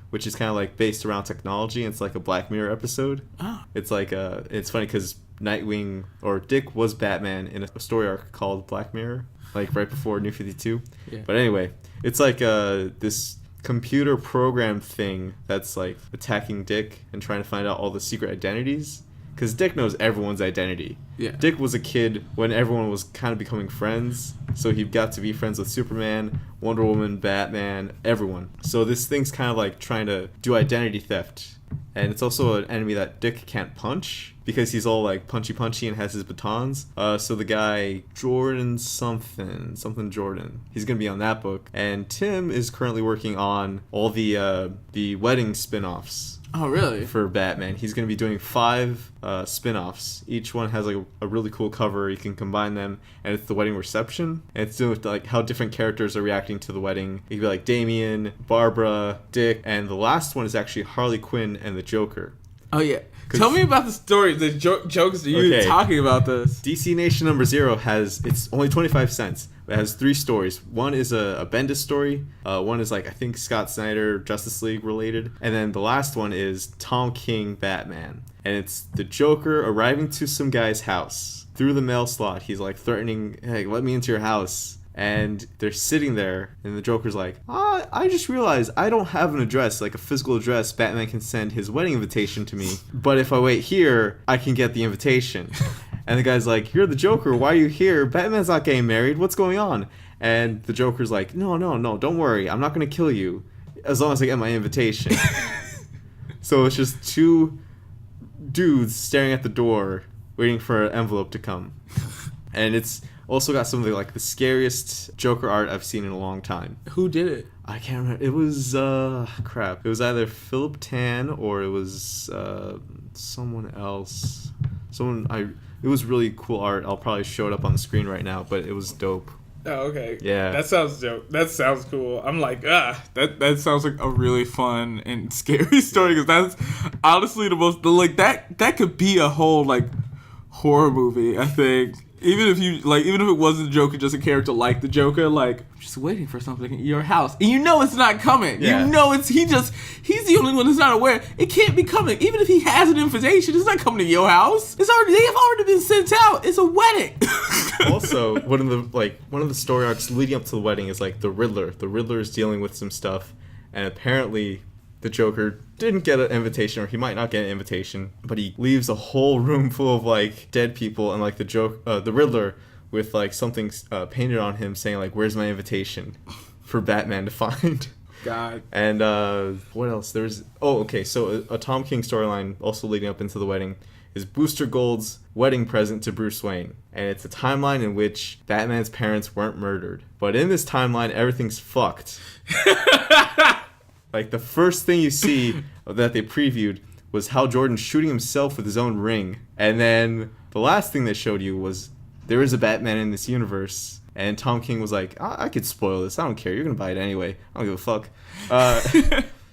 A: which is kind of like based around technology. It's like a Black Mirror episode.
B: Oh.
A: It's like it's funny because Nightwing or Dick was Batman in a story arc called Black Mirror, like right before New 52.
B: Yeah.
A: But anyway, it's like this computer program thing that's like attacking Dick and trying to find out all the secret identities. Because Dick knows everyone's identity.
B: Yeah.
A: Dick was a kid when everyone was kind of becoming friends, so he got to be friends with Superman, Wonder Woman, Batman, everyone. So this thing's kind of like trying to do identity theft. And it's also an enemy that Dick can't punch, because he's all like punchy and has his batons. So the guy, Jordan something Jordan, he's going to be on that book. And Tim is currently working on all the wedding spin-offs.
B: Oh, really?
A: For Batman. He's going to be doing 5 spin-offs. Each one has like a really cool cover. You can combine them, and it's the wedding reception. And it's doing with like how different characters are reacting to the wedding. It could be like Damian, Barbara, Dick, and the last one is actually Harley Quinn and the Joker.
B: Oh, yeah. Tell me about the story, the jokes that you were talking about this.
A: DC Nation #0 it's only 25 cents. It has 3 stories. One is a Bendis story. One is like, I think, Scott Snyder, Justice League related. And then the last one is Tom King Batman. And it's the Joker arriving to some guy's house. Through the mail slot, he's like threatening, hey, let me into your house. And they're sitting there, and the Joker's like, I just realized I don't have an address, like a physical address. Batman can send his wedding invitation to me, but if I wait here, I can get the invitation. And the guy's like, you're the Joker, why are you here? Batman's not getting married, what's going on? And the Joker's like, no, don't worry, I'm not going to kill you, as long as I get my invitation. So it's just 2 dudes staring at the door, waiting for an envelope to come. And it's also got some of the scariest Joker art I've seen in a long time.
B: Who did it?
A: I can't remember. It was crap. It was either Philip Tan or it was someone else. It was really cool art. I'll probably show it up on the screen right now, but it was dope.
B: Oh, okay.
A: Yeah.
B: That sounds dope. That sounds cool. I'm like, that sounds like a really fun and scary story, because that's honestly that could be a whole horror movie, I think. Even if it wasn't the Joker, just a character like the Joker, I'm just waiting for something in your house, and you know it's not coming.
A: Yeah.
B: You know he's the only one that's not aware. It can't be coming. Even if he has an invitation, it's not coming to your house. They have already been sent out. It's a wedding.
A: Also, one of the story arcs leading up to the wedding is the Riddler. The Riddler is dealing with some stuff, and apparently the Joker didn't get an invitation, or he might not get an invitation, but he leaves a whole room full of dead people, and the Riddler with something painted on him saying where's my invitation, for Batman to find.
B: God.
A: And what else? So a Tom King storyline also leading up into the wedding is Booster Gold's wedding present to Bruce Wayne, and it's a timeline in which Batman's parents weren't murdered, but in this timeline everything's fucked. The first thing you see that they previewed was Hal Jordan shooting himself with his own ring. And then the last thing they showed you was there is a Batman in this universe. And Tom King was like, I could spoil this. I don't care. You're going to buy it anyway. I don't give a fuck.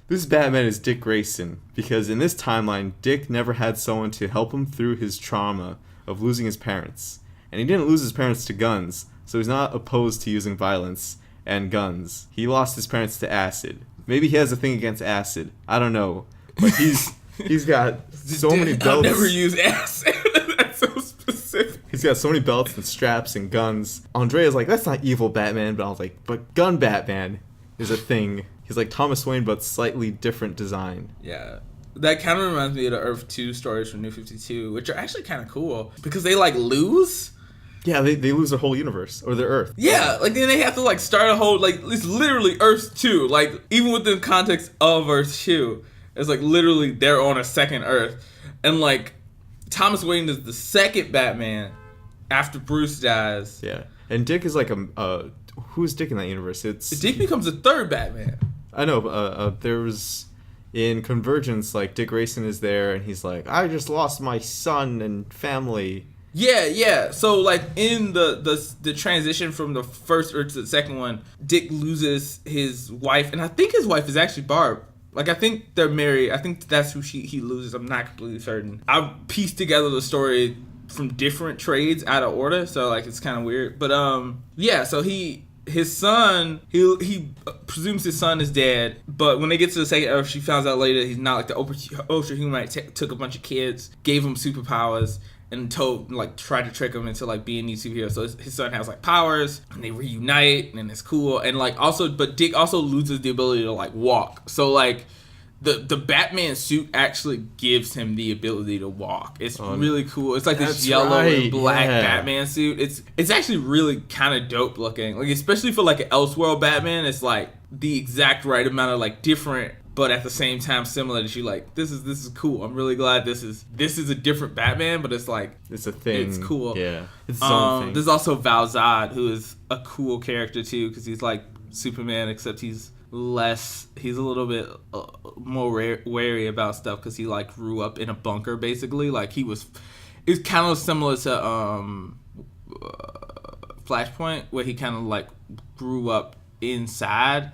A: This Batman is Dick Grayson. Because in this timeline, Dick never had someone to help him through his trauma of losing his parents. And he didn't lose his parents to guns. So he's not opposed to using violence and guns. He lost his parents to acid. Maybe he has a thing against acid. I don't know. But he's got so many belts.
B: I've never used acid. That's so specific.
A: He's got so many belts and straps and guns. Andrea's like, that's not evil Batman. But I was like, but gun Batman is a thing. He's like Thomas Wayne, but slightly different design.
B: Yeah. That kind of reminds me of the Earth 2 stories from New 52, which are actually kind of cool. Because they, like, lose.
A: Yeah, they lose their whole universe. Or their Earth.
B: Yeah, like, then they have to, like, start a whole, like, it's literally Earth 2. Like, even within the context of Earth 2, it's, like, literally they're on a second Earth. And, like, Thomas Wayne is the second Batman after Bruce dies.
A: Yeah. And Dick is, like, who's Dick in that universe?
B: Dick becomes the third Batman.
A: I know, there was... In Convergence, like, Dick Grayson is there, and he's like, I just lost my son and family.
B: Yeah. So, like, in the transition from the first Earth to the second one, Dick loses his wife, and I think his wife is actually Barb. Like, I think they're married. I think that's who he loses. I'm not completely certain. I pieced together the story from different trades out of order, so, like, it's kind of weird. But, yeah, so his son, he presumes his son is dead, but when they get to the second Earth, she finds out later he's not like the ultra human. Took a bunch of kids, gave them superpowers, and tried to trick them into like being these superheroes. So his son has like powers, and they reunite, and it's cool. And like but Dick also loses the ability to like walk. So like the Batman suit actually gives him the ability to walk. It's really cool. It's like this yellow and black Batman suit. It's actually really kind of dope looking. Like, especially for like an Elseworld Batman, it's like the exact right amount of like different, but at the same time similar that you like. This is cool. I'm really glad this is a different Batman, but it's like
A: it's a thing.
B: It's cool.
A: Yeah. It's its own thing.
B: There's also Val Zod, who is a cool character too, because he's like Superman, except he's a little bit more wary about stuff because he like grew up in a bunker basically. Like it's kind of similar to Flashpoint, where he kind of like grew up inside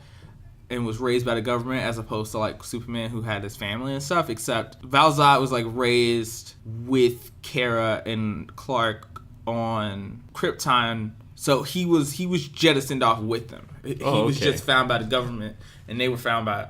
B: and was raised by the government, as opposed to like Superman, who had his family and stuff. Except Val Zod was like raised with Kara and Clark on Krypton. So he was jettisoned off with them. He was just found by the government, and they were found by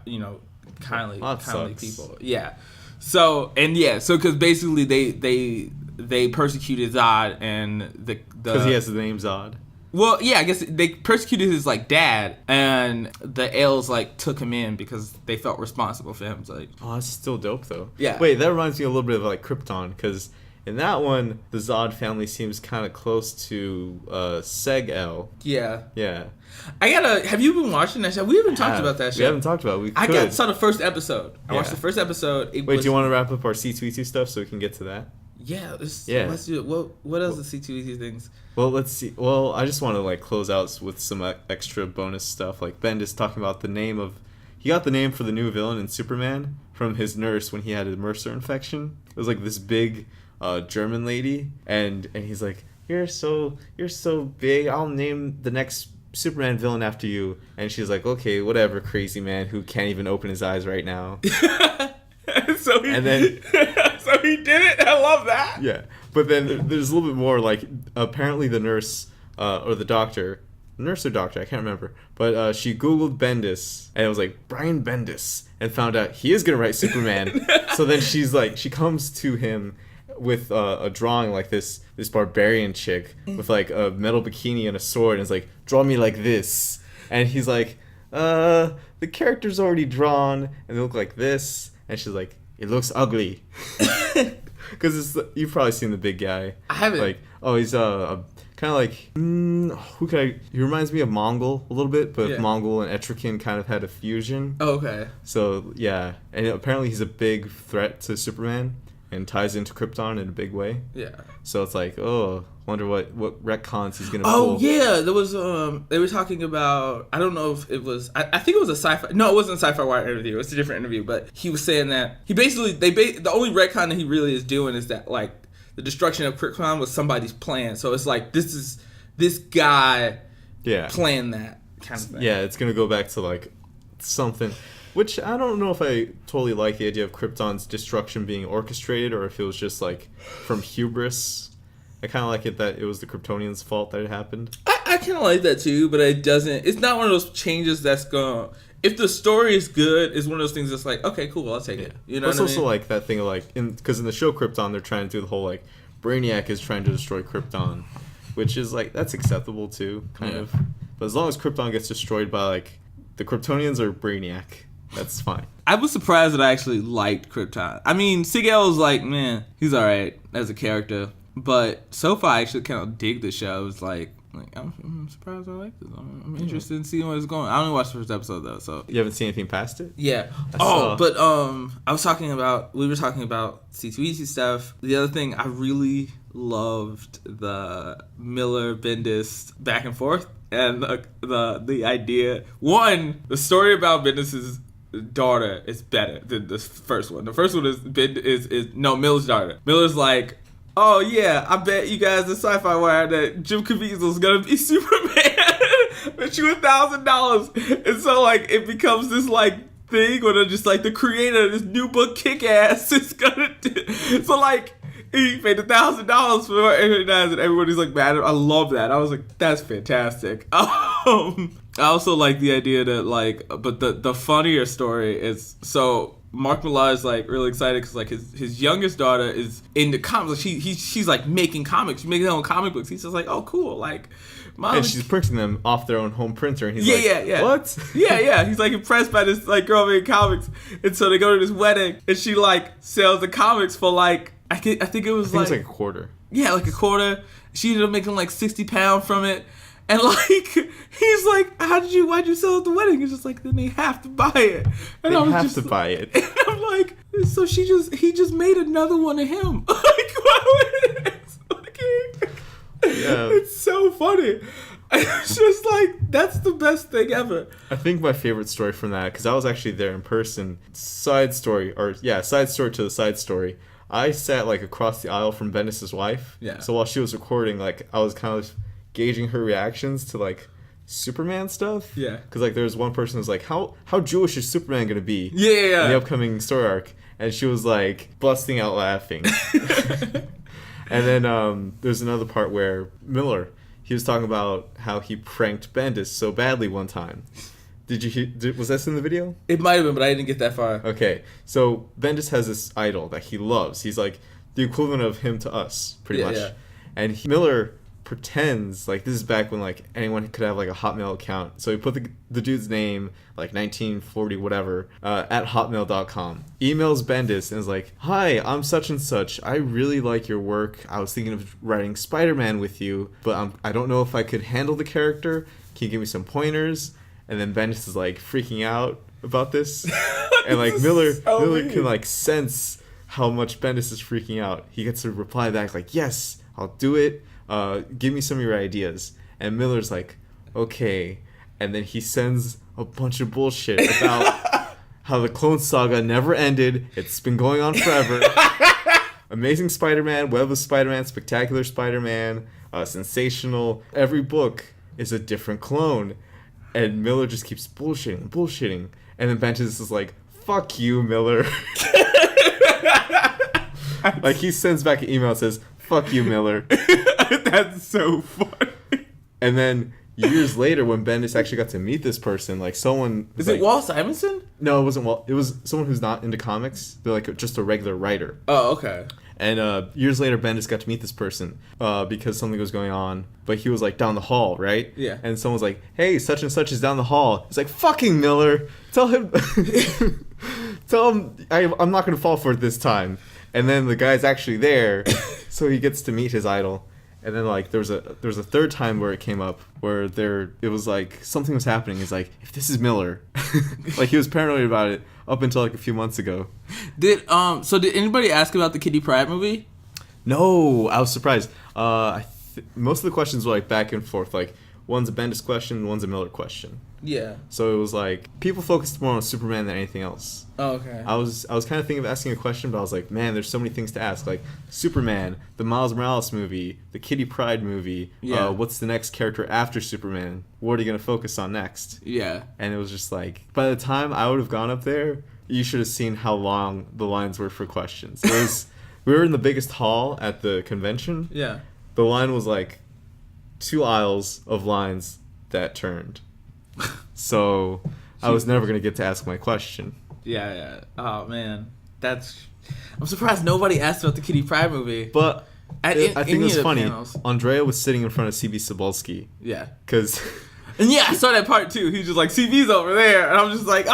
B: kindly people. Yeah. So because basically they persecuted Zod, and
A: because he has the name Zod.
B: Well, yeah, I guess they persecuted his like dad, and the L's like took him in because they felt responsible for him. So, like,
A: oh, that's still dope though.
B: Yeah.
A: Wait, that reminds me a little bit of like Krypton, because in that one, the Zod family seems kind of close to Seg-El.
B: Yeah.
A: Yeah.
B: Have you been watching that show? We haven't talked about that show.
A: We haven't talked about it.
B: I saw the first episode. I watched the first episode.
A: Wait, do you want to wrap up our C2E2 stuff so we can get to that?
B: Yeah. Let's do it. What else are C2E2 things?
A: Well, let's see. Well, I just want to like close out with some extra bonus stuff. Like Bendis talking about he got the name for the new villain in Superman from his nurse when he had a MRSA infection. It was like this big German lady, and he's like, you're so big, I'll name the next Superman villain after you. And she's like, okay, whatever, crazy man who can't even open his eyes right now.
B: So he did it. I love that.
A: Yeah, but then there's a little bit more. Like, apparently the nurse or the doctor, nurse or doctor, I can't remember, but she Googled Bendis, and it was like Brian Bendis, and found out he is gonna write Superman. So then she comes to him with a drawing like this barbarian chick with like a metal bikini and a sword, and it's like, draw me like this. And he's like, the character's already drawn and they look like this. And she's like, it looks ugly. Because you've probably seen the big guy.
B: I haven't.
A: Like, oh, he's kind of like, he reminds me of Mongol a little bit, but Mongol and Etrigan kind of had a fusion.
B: Oh, okay.
A: So yeah, and apparently he's a big threat to Superman. and ties into Krypton in a big way.
B: Yeah.
A: So it's like, oh, wonder what retcons he's gonna
B: Oh
A: pull.
B: yeah, there was they were talking about, I don't know if it was, I think it was a sci-fi, no, it wasn't a Sci-Fi Wire interview, it was a different interview, but he was saying that he basically the only retcon that he really is doing is that like the destruction of Krypton was somebody's plan. So it's like this guy planned that kind of thing.
A: Yeah, it's gonna go back to like something, which I don't know if I totally like the idea of Krypton's destruction being orchestrated, or if it was just like from hubris. I kind of like it that it was the Kryptonians' fault that it happened.
B: I kind of like that too, but it's not one of those changes that's going to, if the story is good, it's one of those things that's like, okay, cool, I'll take it. You know what I mean? It's
A: also like that thing of like, because in the show Krypton, they're trying to do the whole like, Brainiac is trying to destroy Krypton, which is like, that's acceptable too, kind of. But as long as Krypton gets destroyed by like, the Kryptonians or Brainiac, that's fine. I
B: was surprised that I actually liked Krypton. I mean, Sigel was like, man, he's alright as a character. But so far, I actually kind of dig the show. It's like I'm surprised I like this. I'm interested in seeing where it's going. I only watched the first episode though, so
A: you haven't seen anything past it.
B: Yeah. But we were talking about C2E2 stuff. The other thing, I really loved the Miller Bendis back and forth, and the idea. One, the story about Bendis's daughter is better than the first one. The first one is Miller's daughter. Miller's like, oh yeah, I bet you guys in Sci-Fi Wire that Jim Caviezel's gonna be Superman. Bet you $1,000. And so like it becomes this like thing where they're just like the creator of this new book, Kick-Ass, is gonna do. So like he paid $1,000 for it, and everybody's like mad. I love that. I was like, that's fantastic. I also like the idea that like, but the funnier story is, so Mark Millar is like really excited because like his youngest daughter is into comics. Like she's like making comics. She's making her own comic books. He's just like, oh cool, like. Mom,
A: and she's printing them off their own home printer, and he's
B: like,
A: what?
B: Yeah. He's like impressed by this like girl making comics, and so they go to this wedding, and she like sells the comics for like I think it was like
A: a quarter.
B: Yeah, like a quarter. She ended up making like £60 from it. And like he's like, why'd you sell it at the wedding? It's just like, then they have to buy it. And
A: they have to buy it.
B: And I'm like, so he just made another one of him. It's so funny. It's just like, that's the best thing ever.
A: I think my favorite story from that, because I was actually there in person, side story to the side story. I sat like across the aisle from Bendis' wife.
B: Yeah.
A: So while she was recording, like I was kind of gauging her reactions to like Superman stuff.
B: Yeah.
A: Because like there was one person who was like, how Jewish is Superman gonna be?
B: Yeah.
A: In the upcoming story arc, and she was like busting out laughing. And then there's another part where Miller, he was talking about how he pranked Bendis so badly one time. Was this in the video?
B: It might have been, but I didn't get that far.
A: Okay, so Bendis has this idol that he loves. He's like the equivalent of him to us, pretty much. Yeah. And Miller pretends, like this is back when like anyone could have like a Hotmail account. So he put the dude's name, like 1940 whatever, at hotmail.com. Emails Bendis and is like, hi, I'm such and such. I really like your work. I was thinking of writing Spider-Man with you, but I don't know if I could handle the character. Can you give me some pointers? And then Bendis is like freaking out about this. And like Miller can like sense how much Bendis is freaking out. He gets a reply back like, yes, I'll do it. Give me some of your ideas. And Miller's like, okay. And then he sends a bunch of bullshit about how the Clone Saga never ended. It's been going on forever. Amazing Spider-Man, Web of Spider-Man, Spectacular Spider-Man, Sensational. Every book is a different clone. And Miller just keeps bullshitting. And then Bendis is like, fuck you, Miller. Like, he sends back an email and says, fuck you, Miller.
B: That's so funny.
A: And then years later, when Bendis actually got to meet this person, like someone...
B: Is it Walt Simonson?
A: No, it wasn't Walt. It was someone who's not into comics. They're like just a regular writer.
B: Oh, okay.
A: And years later, Bendis got to meet this person because something was going on. But he was like down the hall, right?
B: Yeah.
A: And someone's like, hey, such and such is down the hall. It's like, fucking Miller. Tell him I'm not going to fall for it this time. And then the guy's actually there. So he gets to meet his idol. And then like there was a third time where it came up where it was like something was happening. He's like, if this is Miller, like he was paranoid about it up until like a few months ago.
B: Did anybody ask about the Kitty Pryde movie?
A: No, I was surprised. Most of the questions were like back and forth. Like one's a Bendis question, one's a Miller question.
B: Yeah.
A: So it was like people focused more on Superman than anything else.
B: Oh, okay.
A: I was kind of thinking of asking a question, but I was like, man, there's so many things to ask. Like Superman, the Miles Morales movie, the Kitty Pryde movie.
B: Yeah.
A: What's the next character after Superman? What are you gonna focus on next?
B: Yeah.
A: And it was just like, by the time I would have gone up there, you should have seen how long the lines were for questions. It was we were in the biggest hall at the convention.
B: Yeah.
A: The line was like 2 aisles of lines that turned. So I was never gonna get to ask my question.
B: Yeah. Oh man, I'm surprised nobody asked about the Kitty Pryde movie.
A: But I think it was funny.
B: Panels.
A: Andrea was sitting in front of CB Cebulski.
B: Yeah.
A: Because...
B: And yeah, I saw that part too. He was just like, CB's over there. And I'm just like,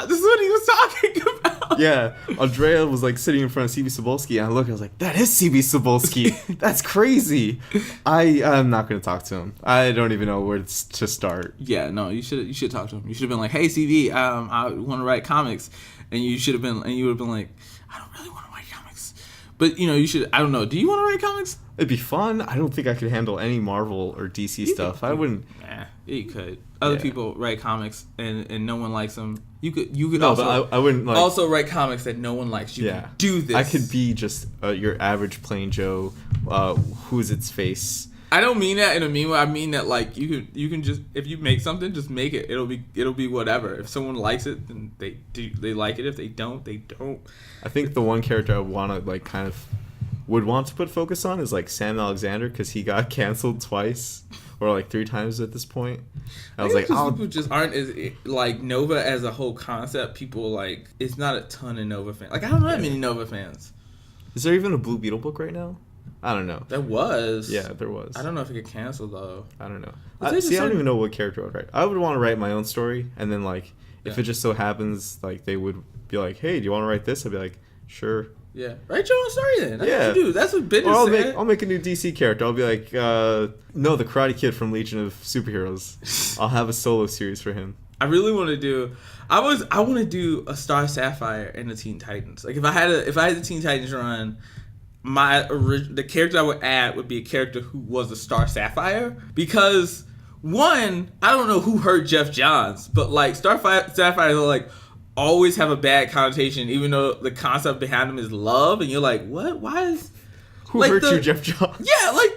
B: this is what he was talking about.
A: Yeah. Andrea was like sitting in front of CB Cebulski. And I was like, that is CB Cebulski. That's crazy. I'm not going to talk to him. I don't even know where to start.
B: Yeah, no, you should talk to him. You should have been like, hey, CB, I want to write comics. And you would have been like, I don't really want to write comics. But, you should, I don't know. Do you want to write comics?
A: It'd be fun. I don't think I could handle any Marvel or DC stuff. I wouldn't.
B: Nah, you could. Other people write comics and no one likes them. You could
A: no,
B: also.
A: But I wouldn't like.
B: Also write comics that no one likes. You can do this.
A: I could be just your average plain Joe. Who's its face?
B: I don't mean that in a mean way. I mean that like you can just, if you make something, just make it. It'll be whatever. If someone likes it, then they like it. If they don't, they don't.
A: I think the one character I want to like kind of would want to put focus on is like Sam Alexander, because he got canceled twice or like 3 times at this point. I was like,
B: people just aren't as like Nova as a whole concept. People like, it's not a ton of Nova fans. Like I don't know that many Nova fans.
A: Is there even a Blue Beetle book right now? I don't know.
B: There was.
A: Yeah, there was.
B: I don't know if it get canceled though.
A: I don't know.
B: I
A: I don't even know what character I would write. I would want to write my own story, and then like if it just so happens like they would be like, hey, do you want to write this? I'd be like, sure.
B: Yeah, write your own story then. That's what you do. That's what business
A: I'll make a new DC character. I'll be like, no, the Karate Kid from Legion of Superheroes. I'll have a solo series for him.
B: I really want to do. I want to do a Star Sapphire and the Teen Titans. Like if I had the Teen Titans run, the character I would add would be a character who was a Star Sapphire, because one, I don't know who hurt Jeff Johns, but like Star Sapphires are like always have a bad connotation, even though the concept behind them is love, and you're like, what? Why is
A: who like hurt you, Jeff Johns?
B: Yeah, like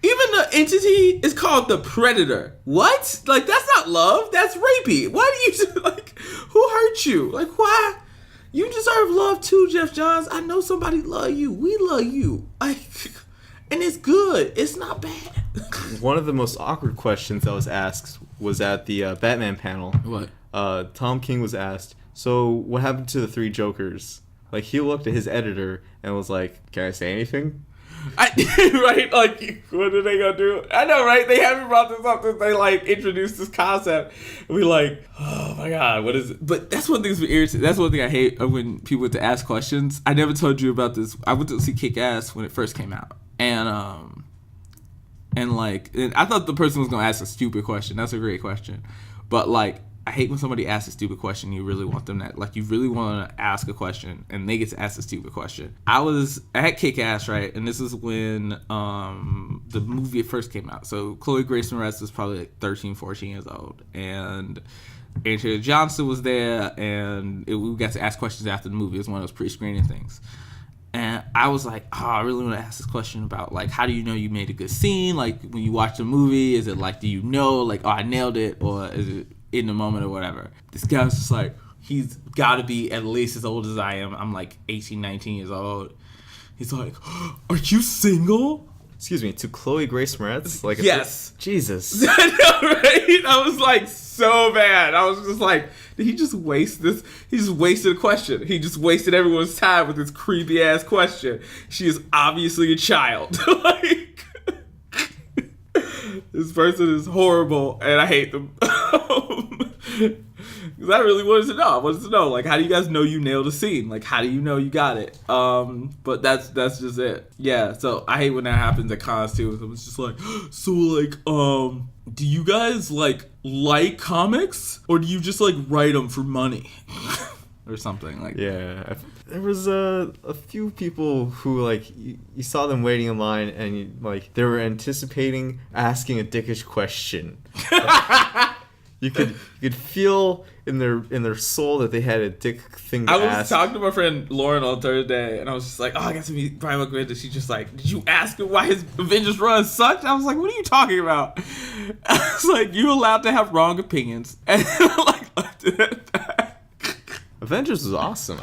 B: even the entity is called the Predator. What? Like that's not love. That's rapey. Why do you like? Who hurt you? Like why? You deserve love too, Jeff Johns. I know somebody love you. We love you. Like, and it's good. It's not bad.
A: One of the most awkward questions that was asked was at the Batman panel.
B: What?
A: Tom King was asked, so what happened to the 3 Jokers? Like, he looked at his editor and was like, can I say anything?
B: Right? Like, what are they gonna do? I know, right? They haven't brought this up since they, like, introduced this concept. And we like, oh my God, what is it? But that's one thing that's irritating. That's one thing I hate when people went to ask questions. I never told you about this. I went to see Kick-Ass when it first came out. And I thought the person was gonna ask a stupid question. That's a great question. But, like, I hate when somebody asks a stupid question. You really want them you really want to ask a question and they get to ask a stupid question. I was at Kick-Ass, right? And this is when the movie first came out. So Chloe Grace Moretz was probably like 13, 14 years old. And Andrea Johnson was there, and we got to ask questions after the movie. It was one of those pre-screening things. And I was like, I really want to ask this question about, like, how do you know you made a good scene? Like, when you watch the movie, is it like, do you know, like, I nailed it? Or is it in the moment or whatever? This guy was just like, he's got to be at least as old as I am. I'm like 18, 19 years old. He's like, are you single?
A: Excuse me, to Chloe Grace Moretz? Like,
B: yes.
A: Jesus.
B: I know, right? I was like, so bad. I was just like, did he just waste this? He just wasted a question. He just wasted everyone's time with this creepy ass question. She is obviously a child. Like, this person is horrible, and I hate them. Because I really wanted to know. I wanted to know, like, how do you guys know you nailed a scene? Like, how do you know you got it? But that's just it. Yeah, so I hate when that happens at cons, too. So it's just like, so, like, do you guys, like comics? Or do you just, like, write them for money? Or something like
A: that. There was a few people who, like, you saw them waiting in line and, like, they were anticipating asking a dickish question. You could feel in their soul that they had a dick thing to ask.
B: I was talking to my friend Lauren on Thursday, and I was just like, oh, I got to meet Brian McGuinn. And she's just like, did you ask him why his Avengers run sucked? I was like, what are you talking about? I was like, you allowed to have wrong opinions. And left it at that.
A: Avengers was awesome.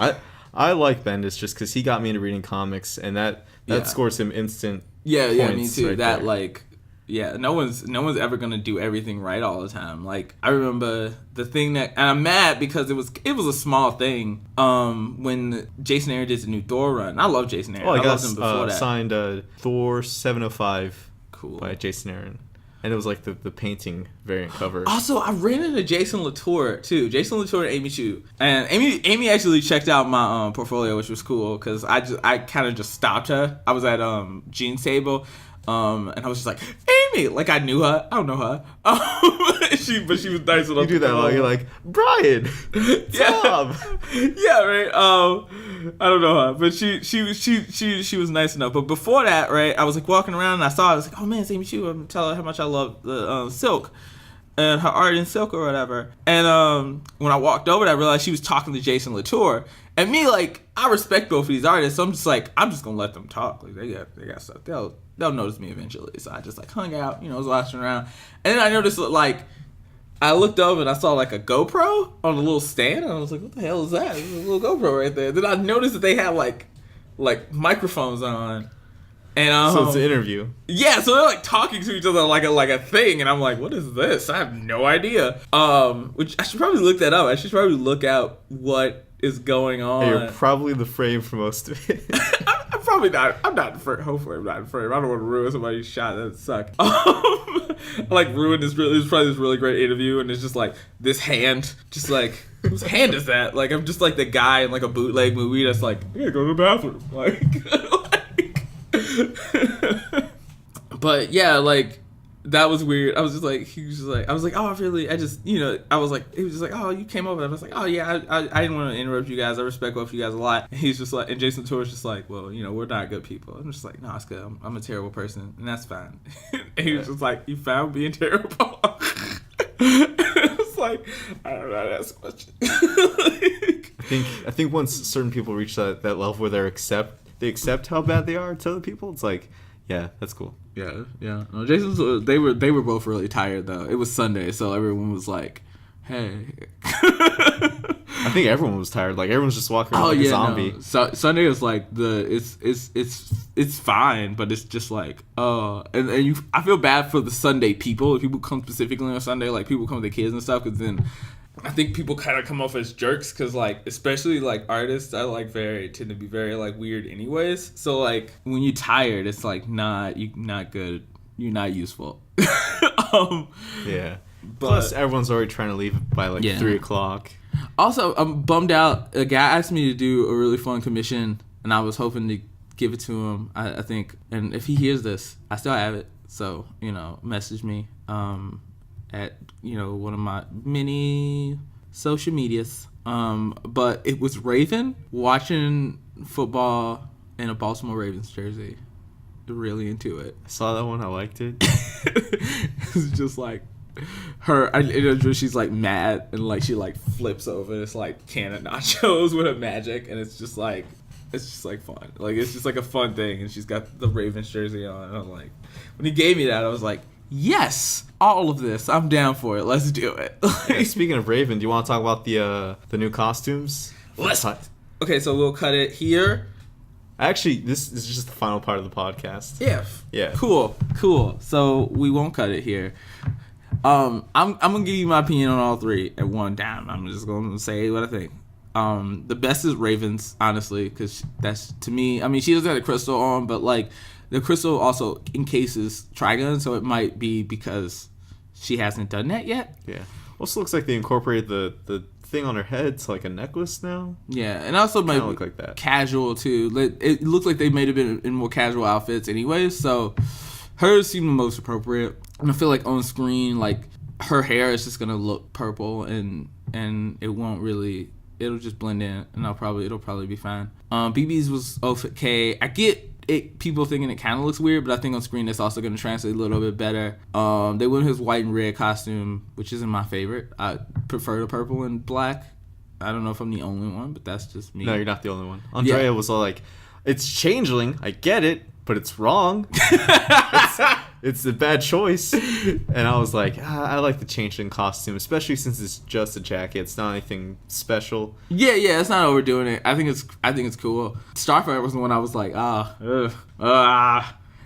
A: I like Bendis just because he got me into reading comics, and that scores him instant.
B: Yeah, me too. Right that there. Like. Yeah, no one's ever gonna do everything right all the time. Like, I remember the thing and I'm mad because it was a small thing. When Jason Aaron did the new Thor run, I love Jason Aaron.
A: Oh, I
B: loved him before that.
A: Signed Thor 705.
B: Cool.
A: By Jason Aaron. And it was like the painting variant cover.
B: Also, I ran into Jason Latour too. Jason Latour and Amy Chu. And Amy actually checked out my portfolio, which was cool because I kind of just stopped her. I was at Gene's table. And I was just like, Amy, like I knew her. I don't know her. But she was nice enough.
A: You do that while you're like, Brian, Tom.
B: Yeah, right. I don't know her, but she was nice enough. But before that, right, I was like walking around and I saw her. I was like, oh man, it's Amy Chu. I'm telling her how much I love the Silk and her art in Silk or whatever. And when I walked over, I realized she was talking to Jason Latour. And me, like, I respect both of these artists, so I'm just like, I'm just gonna let them talk. Like they got stuff. They'll notice me eventually. So I just like hung out, was watching around. And then I noticed like I looked over and I saw like a GoPro on a little stand, and I was like, what the hell is that? There's a little GoPro right there. Then I noticed that they had like microphones on. And
A: so it's an interview.
B: Yeah, so they're like talking to each other like a thing, and I'm like, what is this? I have no idea. Which I should probably look that up. I should probably look out what is going on.
A: Hey, you're probably the frame for most of it.
B: I'm probably not. I'm not the frame. Hopefully, I'm not the frame. I don't want to ruin somebody's shot. That suck. I like ruined this. It's probably this really great interview, and it's just like this hand, just like whose hand is that? Like I'm just like the guy in like a bootleg movie that's like, I gotta go to the bathroom. But yeah, like that was weird. I was just like, he was just like, I was like, oh, I was like, he was just like, oh, you came over. And I was like, oh yeah, I didn't want to interrupt you guys. I respect both of you guys a lot. And he's just like, and Jason Tour's just like, well, we're not good people. I'm just like, no, it's good. I'm a terrible person, and that's fine. And he was just like, you found being terrible. It's like, I don't know how to ask a question.
A: I think once certain people reach that level where they accept how bad they are to other people, it's like, yeah, that's cool.
B: Yeah. No, Jason's. They were both really tired though. It was Sunday, so everyone was like, "Hey."
A: I think everyone was tired. Like everyone's just walking around like a zombie.
B: No. So Sunday is like it's fine, but it's just like and I feel bad for the Sunday people. If people come specifically on Sunday, like people come with their kids and stuff, because then I think people kind of come off as jerks, because like especially like artists, I like tend to be very like weird anyways. So like when you're tired, it's like not good. You're not useful.
A: Yeah. Plus everyone's already trying to leave by like 3:00.
B: Also, I'm bummed out. A guy asked me to do a really fun commission, and I was hoping to give it to him. I think, and if he hears this, I still have it. So message me. At one of my many social medias, but it was Raven watching football in a Baltimore Ravens jersey. Really into it.
A: I saw that one. I liked it.
B: It's just like her. She's like mad and like she like flips over. It's like can of nachos with a magic, and it's just like fun. Like it's just like a fun thing, and she's got the Ravens jersey on. And I'm like, when he gave me that, I was like, yes, all of this. I'm down for it. Let's do it.
A: Speaking of Raven, do you want to talk about the new costumes?
B: Okay, so we'll cut it here.
A: Actually, this is just the final part of the podcast.
B: Yeah. Cool. So we won't cut it here. I'm gonna give you my opinion on all three at one time. I'm just gonna say what I think. The best is Ravens, honestly, because that's, to me, I mean, she doesn't have the crystal on, but like the crystal also encases Trigun, so it might be because she hasn't done that yet.
A: Yeah. Also looks like they incorporated the thing on her head to like a necklace now.
B: Yeah, and also
A: Kind
B: maybe
A: of look like that.
B: casual too. It looked like they made it in more casual outfits anyways. So hers seemed the most appropriate, and I feel like on screen, like her hair is just gonna look purple, and it won't really. It'll just blend in, and it'll probably be fine. BB's was okay. I get it. People thinking it kind of looks weird, but I think on screen it's also going to translate a little bit better. They went with his white and red costume, which isn't my favorite. I prefer the purple and black. I don't know if I'm the only one, but that's just me.
A: No, you're not the only one. Andrea was all like, "It's changeling. I get it, but it's wrong. it's a bad choice." And I was like, I like the changeling costume, especially since it's just a jacket. It's not anything special.
B: Yeah, it's not overdoing it. I think it's cool. Starfire was the one I was like,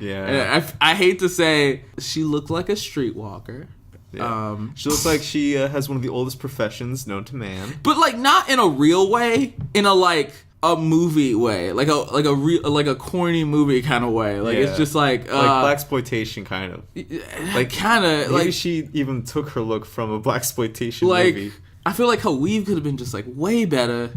A: Yeah.
B: And I hate to say, she looked like a streetwalker.
A: Yeah. She looks like she has one of the oldest professions known to man.
B: But like not in a real way, in a like a movie way, like a corny movie kind of way. Like it's just like
A: blaxploitation kind of. Like
B: kind of
A: maybe
B: like
A: she even took her look from a blaxploitation
B: like
A: movie.
B: I feel like her weave could have been just like way better.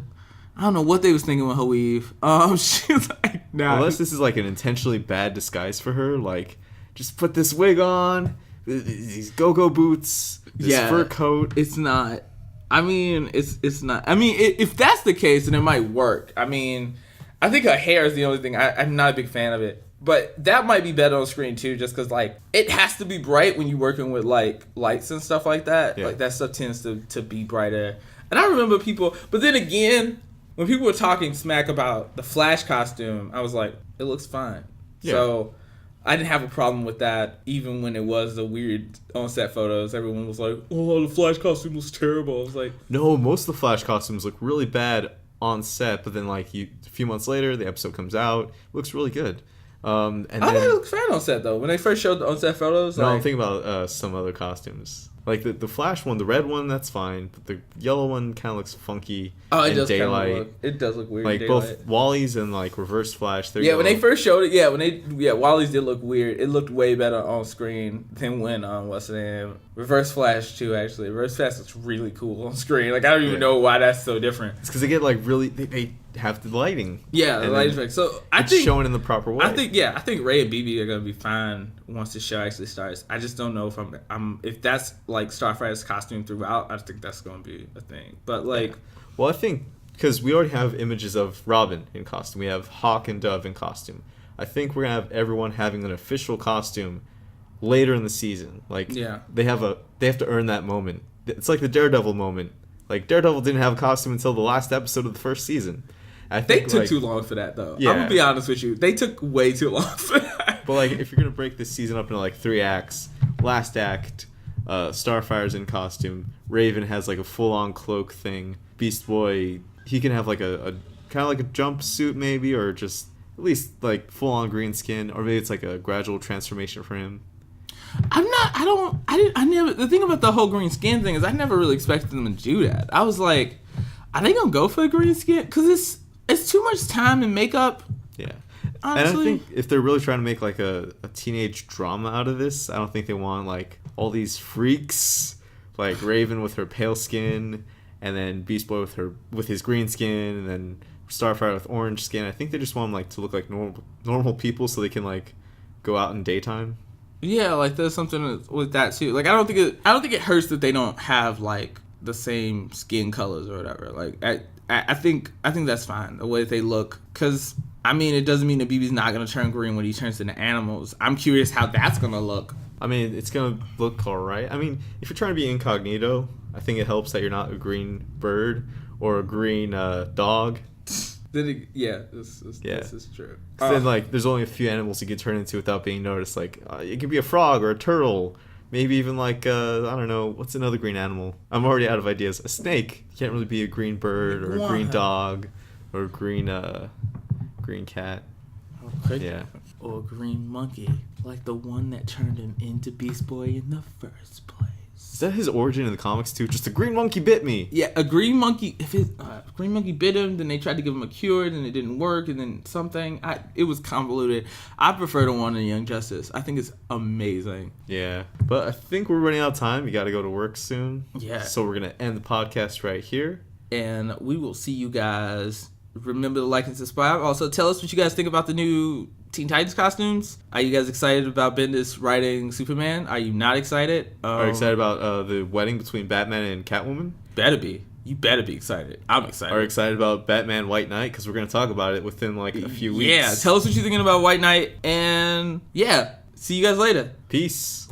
B: I don't know what they was thinking with her weave. She's like, nah.
A: Unless this is like an intentionally bad disguise for her, like just put this wig on, these go-go boots, this fur coat.
B: It's not. I mean, it's not. I mean, if that's the case, then it might work. I mean, I think her hair is the only thing. I'm not a big fan of it. But that might be better on screen, too, just because, like, it has to be bright when you're working with, like, lights and stuff like that. Yeah. Like, that stuff tends to be brighter. And I remember people... But then again, when people were talking smack about the Flash costume, I was like, it looks fine. Yeah. So... I didn't have a problem with that, even when it was the weird on-set photos. Everyone was like, oh, the Flash costume was terrible. I was like...
A: No, most of the Flash costumes look really bad on set, but then, like, a few months later, the episode comes out. It looks really good. And
B: I thought it looked fine on set, though. When they first showed the on-set photos,
A: no, I'm thinking about some other costumes. Like, the Flash one, the red one, that's fine. But the yellow one kind of looks funky in daylight.
B: It does look weird
A: like,
B: in
A: both
B: daylight.
A: Wally's and, like, Reverse Flash.
B: Yeah, when they first showed it, Wally's did look weird. It looked way better on screen than when, what's the name? Reverse Flash, too, actually. Reverse Flash looks really cool on screen. Like, I don't even know why that's so different.
A: It's because they get, like, really... They have the lighting.
B: Yeah, the lighting effect. So I think
A: showing in the proper way.
B: I think Ray and BB are gonna be fine once the show actually starts. I just don't know if that's like Starfire's costume throughout. I think that's gonna be a thing. But like,
A: well, I think because we already have images of Robin in costume, we have Hawk and Dove in costume. I think we're gonna have everyone having an official costume later in the season. Like, they have to earn that moment. It's like the Daredevil moment. Like, Daredevil didn't have a costume until the last episode of the first season.
B: They took too long for that, though. Yeah. I'm going to be honest with you. They took way too long for that.
A: But, like, if you're going to break this season up into, like, 3 acts, last act, Starfire's in costume, Raven has, like, a full-on cloak thing, Beast Boy, he can have, like, a kind of like a jumpsuit, maybe, or just at least, like, full-on green skin, or maybe it's, like, a gradual transformation for him.
B: The thing about the whole green skin thing is I never really expected them to do that. I was like, are they going to go for a green skin? Because it's too much time and makeup.
A: Yeah.
B: Honestly.
A: And I think if they're really trying to make like a teenage drama out of this, I don't think they want like all these freaks, like Raven with her pale skin, and then Beast Boy with his green skin, and then Starfire with orange skin. I think they just want them like to look like normal people so they can like go out in daytime.
B: Yeah, like there's something with that too. Like I don't think it hurts that they don't have like the same skin colors or whatever. Like I think that's fine the way that they look, because I mean it doesn't mean that BB's not gonna turn green when he turns into animals. I'm curious how that's gonna look.
A: I mean, it's gonna look alright. I mean, if you're trying to be incognito, I think it helps that you're not a green bird or a green dog.
B: This is true.
A: Then like there's only a few animals you can turn into without being noticed. Like it could be a frog or a turtle. Maybe even like, I don't know, what's another green animal? I'm already out of ideas. A snake. You can't really be a green bird or a green dog or a green cat.
B: Okay.
A: Yeah.
B: Or a green monkey, like the one that turned him into Beast Boy in the first place.
A: Is that his origin in the comics too? Just a green monkey bit me.
B: Yeah, a green monkey. If it, Green Monkey bit him, then they tried to give him a cure, then it didn't work, and then something. It was convoluted. I prefer the one in Young Justice. I think it's amazing.
A: Yeah, but I think we're running out of time. You got to go to work soon.
B: Yeah.
A: So we're going to end the podcast right here.
B: And we will see you guys. Remember to like and subscribe. Also, tell us what you guys think about the new Teen Titans costumes. Are you guys excited about Bendis writing Superman? Are you not excited?
A: Are you excited about the wedding between Batman and Catwoman?
B: Better be. You better be excited. I'm excited.
A: Are you excited about Batman White Knight? Because we're going to talk about it within like a few weeks.
B: Yeah, tell us what you're thinking about White Knight. And yeah, see you guys later.
A: Peace.